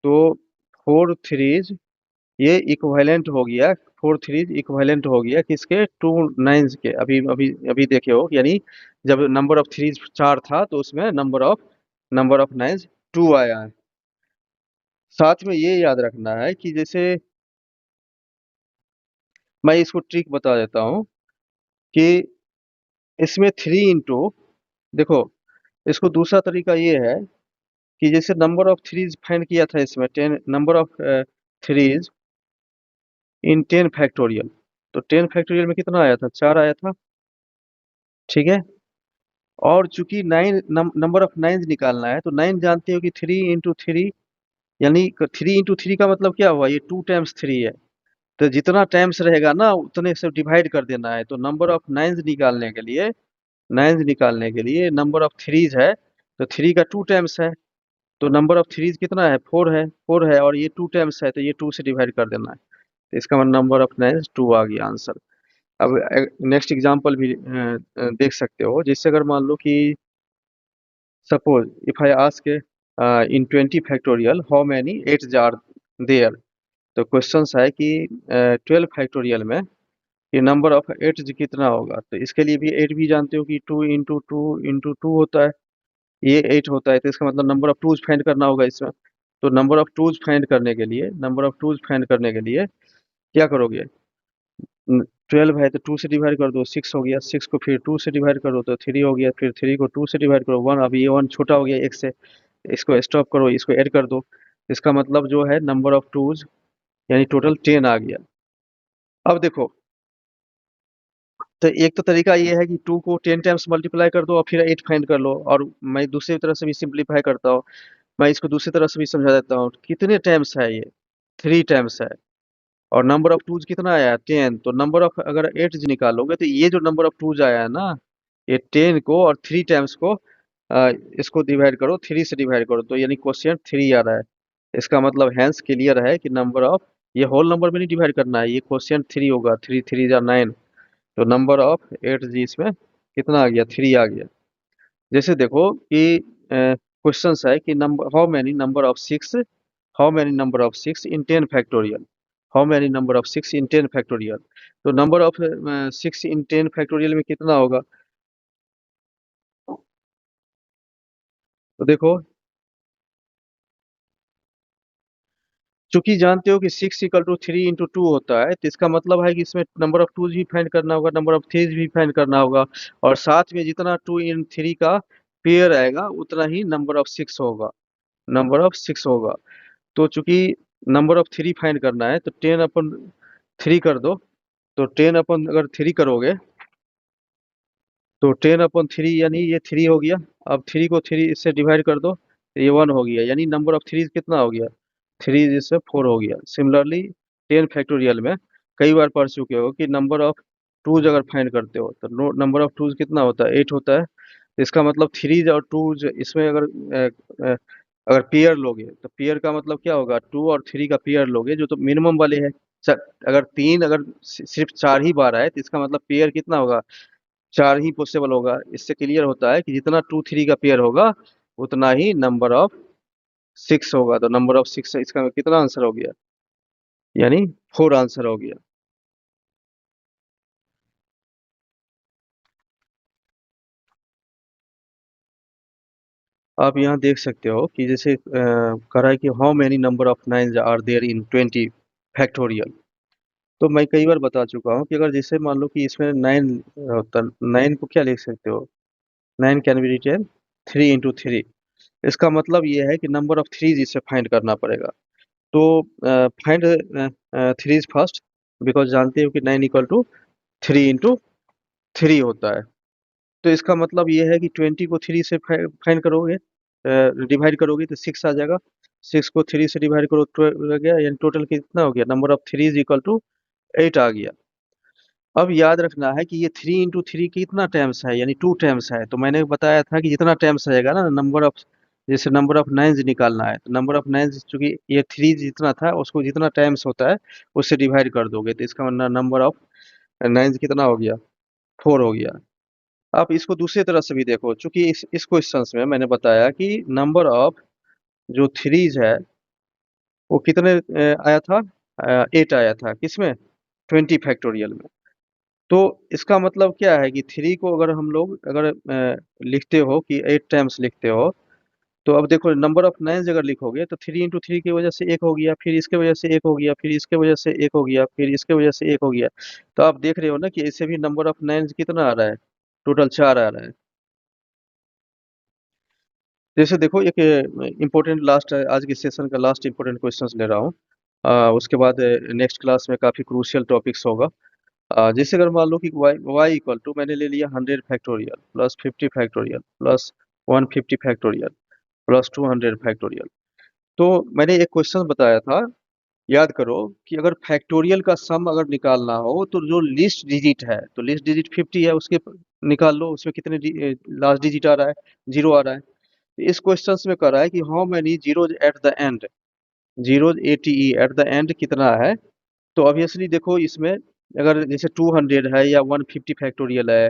तो 4 3 ये इक्विवेलेंट हो गया, 4 3 इक्विवेलेंट हो गया किसके, 2 9s के। अभी अभी अभी देखे हो, यानी जब नंबर ऑफ थ्रीज 4 था तो उसमें नंबर ऑफ नाइन्स 2 आया है। साथ में ये याद रखना है कि जैसे मैं इसको ट्रिक बता देता हूँ कि इसमें 3 देखो, इसको दूसरा तरीका ये है कि जैसे नंबर ऑफ थ्रीज फाइंड किया था इसमें, 10 number of threes in 10 factorial. तो 10 फैक्टोरियल में कितना आया था, 4 आया था, ठीक है। और चूंकि नंबर ऑफ नाइन निकालना है तो 9 जानते हो कि 3 × 3, यानी 3 × 3 का मतलब क्या हुआ, ये 2 टाइम्स 3 है। तो जितना टाइम्स रहेगा ना उतने से डिवाइड कर देना है। तो नंबर ऑफ नाइन्स निकालने के लिए नंबर ऑफ थ्रीज है, तो 3 का 2 टाइम्स है। तो नंबर ऑफ थ्रीज कितना है, 4 है और ये 2 टाइम्स है, तो ये 2 से डिवाइड कर देना है। तो इसका मतलब नंबर ऑफ नाइन्स 2 आ गया आंसर। अब नेक्स्ट एग्जांपल भी देख सकते हो। जैसे अगर मान लो कि suppose if I ask in 20 factorial how many eights are there. तो क्वेश्चन है कि 12 फैक्टोरियल में ये नंबर ऑफ एट्स कितना होगा। तो इसके लिए भी 8 भी जानते हो कि 2 × 2 × 2 होता है, ये 8 होता है। तो इसका मतलब नंबर ऑफ टूज फाइंड करना होगा इसमें। तो नंबर ऑफ टूज फाइंड करने के लिए क्या करोगे, 12 है तो 2 से डिवाइड कर दो, 6 हो गया। 6 को फिर 2 से डिवाइड करो तो 3 हो गया। फिर 3 को 2 से डिवाइड करो 1। अब ये 1 छोटा हो गया एक से, इसको स्टॉप करो, इसको ऐड कर दो। इसका मतलब जो है नंबर ऑफ टूज यानी टोटल 10 आ गया। अब देखो, तो एक तो तरीका ये है कि 2 को 10 टाइम्स मल्टीप्लाई कर दो और फिर 8 फाइंड कर लो। और मैं दूसरी तरह से भी सिंप्लीफाई करता हूँ, मैं इसको दूसरी तरह से भी समझा देता हूँ। कितने टाइम्स है ये, 3 टाइम्स है। और नंबर ऑफ टूज कितना आया है, 10। तो नंबर ऑफ अगर 8 निकालोगे तो ये जो नंबर ऑफ टूज आया है ना, ये 10 को और 3 टाइम्स को इसको डिवाइड करो, 3 से डिवाइड करो, तो यानी क्वेश्चन 3 आ रहा है। इसका मतलब हैंस क्लियर है कि नंबर ऑफ, ये होल नंबर में नहीं डिवाइड करना है, ये क्वेश्चन 3 होगा। 3 3 जा 9। तो नंबर ऑफ 8 जी इसमें कितना आ गया, 3 आ गया। जैसे देखो कि क्वेश्चन है कि number how many number of 6 in 10 factorial. How many number of 6 in 10 factorial. तो नंबर ऑफ 6 इन 10 फैक्टोरियल में कितना होगा। तो देखो, चूंकि जानते हो कि 6 = 3 × 2 होता है, तो इसका मतलब है कि इसमें नंबर ऑफ टूज भी फाइंड करना होगा, नंबर ऑफ थ्रीज भी फाइंड करना होगा। और साथ में जितना 2 × 3 का पेयर आएगा उतना ही नंबर ऑफ सिक्स होगा। तो चूंकि नंबर ऑफ 3 फाइंड करना है तो 10/3 कर दो। तो 10 अगर 3 करोगे तो 10/3 यानी ये 3 हो गया। अब 3 को 3 इससे डिवाइड कर दो तो ये 1 हो गया, यानी नंबर ऑफ थ्रीज कितना हो गया, 3 इससे 4 हो गया। सिमिलरली 10 फैक्टोरियल में कई बार पढ़ चुके हो कि नंबर ऑफ टूज अगर फाइंड करते हो तो नंबर ऑफ टूज कितना होता है, 8 होता है। तो इसका मतलब थ्रीज और टूज इसमें अगर पेयर लोगे तो पेयर का मतलब क्या होगा, 2 और 3 का पेयर लोगे जो तो मिनिमम वाले है। अगर सिर्फ 4 ही बार आए तो इसका मतलब पेयर कितना होगा, 4 ही पॉसिबल होगा। इससे क्लियर होता है कि जितना 2 3 का पेयर होगा उतना ही नंबर ऑफ 6 होगा। तो नंबर ऑफ 6 इसका कितना आंसर हो गया, यानी 4 आंसर हो गया। आप यहाँ देख सकते हो कि जैसे कह रहा है कि how many number of nines are there in 20 factorial. तो मैं कई बार बता चुका हूँ कि अगर जैसे मान लो कि इसमें 9 होता, 9 को क्या लिख सकते हो, 9 कैन बी रिटेन 3 into 3। इसका मतलब ये है कि नंबर ऑफ थ्रीज इसे फाइंड करना पड़ेगा। तो फाइंड थ्रीज फर्स्ट, बिकॉज जानते हो कि 9 = 3 into 3 होता है। तो इसका मतलब ये है कि 20 को 3 से फाइंड करोगे, डिवाइड करोगे तो 6 आ जाएगा। 6 को 3 से डिवाइड करो 12 आ गया, यानी टोटल कितना हो गया, number of threes equal to 8 आ गया। अब याद रखना है कि ये 3 into 3 कितना टाइम्स है, यानी 2 टाइम्स है। तो मैंने बताया था कि जितना टाइम्स रहेगा ना नंबर ऑफ, जैसे नंबर ऑफ नाइन्स निकालना है तो नंबर ऑफ नाइन्स, चूंकि ये थ्री जितना था उसको जितना टाइम्स होता है उससे डिवाइड कर दोगे, तो इसका मतलब नंबर ऑफ नाइन्स कितना हो गया, 4 हो गया। आप इसको दूसरी तरह से भी देखो, चूंकि इस क्वेश्चन में मैंने बताया कि नंबर ऑफ जो थ्रीज है वो कितने आया था, 8 आया था, किसमें, 20 फैक्टोरियल में। तो इसका मतलब क्या है कि थ्री को अगर हम लोग अगर लिखते हो कि 8 टाइम्स लिखते हो, तो अब देखो नंबर ऑफ नाइन्स अगर लिखोगे तो 3 into 3 की वजह से एक हो गया, फिर इसके वजह से एक हो गया, फिर इसके वजह से एक हो गया, फिर इसके वजह से एक हो गया। तो आप देख रहे हो ना कि इससे भी नंबर ऑफ नाइन्स कितना आ रहा है, टोटल 4 आ रहा है। जैसे देखो एक इम्पोर्टेंट लास्ट आज के सेशन का लास्ट इम्पोर्टेंट क्वेश्चंस ले रहा हूँ। उसके बाद नेक्स्ट क्लास में काफ़ी क्रूशियल टॉपिक्स होगा। जैसे अगर मान लो कि y इक्वल टू मैंने ले लिया 100 factorial plus 50 factorial plus 150 factorial plus 200 factorial. तो मैंने एक क्वेश्चन बताया था, याद करो, कि अगर फैक्टोरियल का सम अगर निकालना हो तो जो लिस्ट डिजिट है, तो लिस्ट डिजिट 50 है, उसके निकाल लो उसमें कितने लास्ट डिजिट आ रहा है, जीरो आ रहा है। तो इस क्वेश्चन में कह रहा है कि how many zeros at the and, zeros ATE eight the end कितना है। तो ऑब्वियसली देखो इसमें अगर जैसे 200 है या 150 फैक्टोरियल है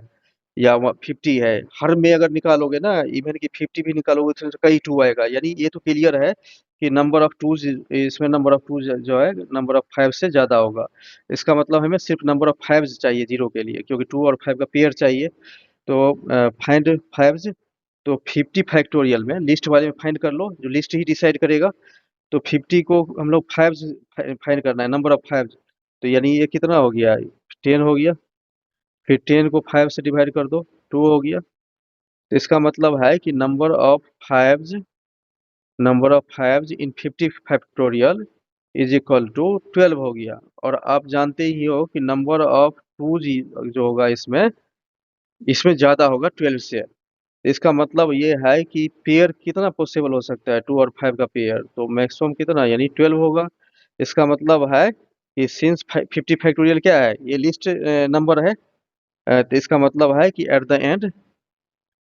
या 50 है, हर में अगर निकालोगे ना, इवन कि 50 भी निकालोगे तो कई टू आएगा, यानी ये तो क्लियर है कि नंबर ऑफ टूज, इसमें नंबर ऑफ टूज जो है नंबर ऑफ फाइव से ज़्यादा होगा। इसका मतलब हमें सिर्फ नंबर ऑफ फाइव्स चाहिए जीरो के लिए, क्योंकि 2 और 5 का पेयर चाहिए। तो फाइंड फाइव्स, तो 50 फैक्टोरियल में लिस्ट वाले में फाइंड कर लो, जो लिस्ट ही डिसाइड करेगा। तो 50 को हम लोग फाइव्स फाइंड करना है, नंबर ऑफ फाइव्स। तो यानी ये कितना हो गया, 10 हो गया। फिर 10 को 5 से डिवाइड कर दो, 2 हो गया। तो इसका मतलब है कि number of fives in 50 factorial is equal to 12 हो गया। और आप जानते ही हो कि नंबर ऑफ टू जो होगा इसमें इसमें ज़्यादा होगा 12 से। इसका मतलब ये है कि पेयर कितना पॉसिबल हो सकता है, 2 और 5 का पेयर, तो मैक्सिमम कितना, यानी 12 होगा। इसका मतलब है कि सिंस 50 फैक्टोरियल क्या है, ये लिस्ट नंबर है। तो इसका मतलब है कि एट द एंड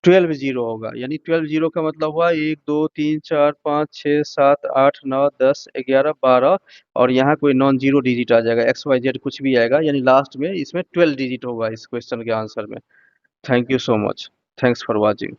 12 जीरो होगा, यानी 12 जीरो का मतलब हुआ 1 2 3 4 5 6 7 8 9 10 11 12, और यहाँ कोई नॉन जीरो डिजिट आ जाएगा, XYZ कुछ भी आएगा, यानी लास्ट में इसमें 12 डिजिट होगा इस क्वेश्चन के आंसर में। Thank you so much. Thanks for watching.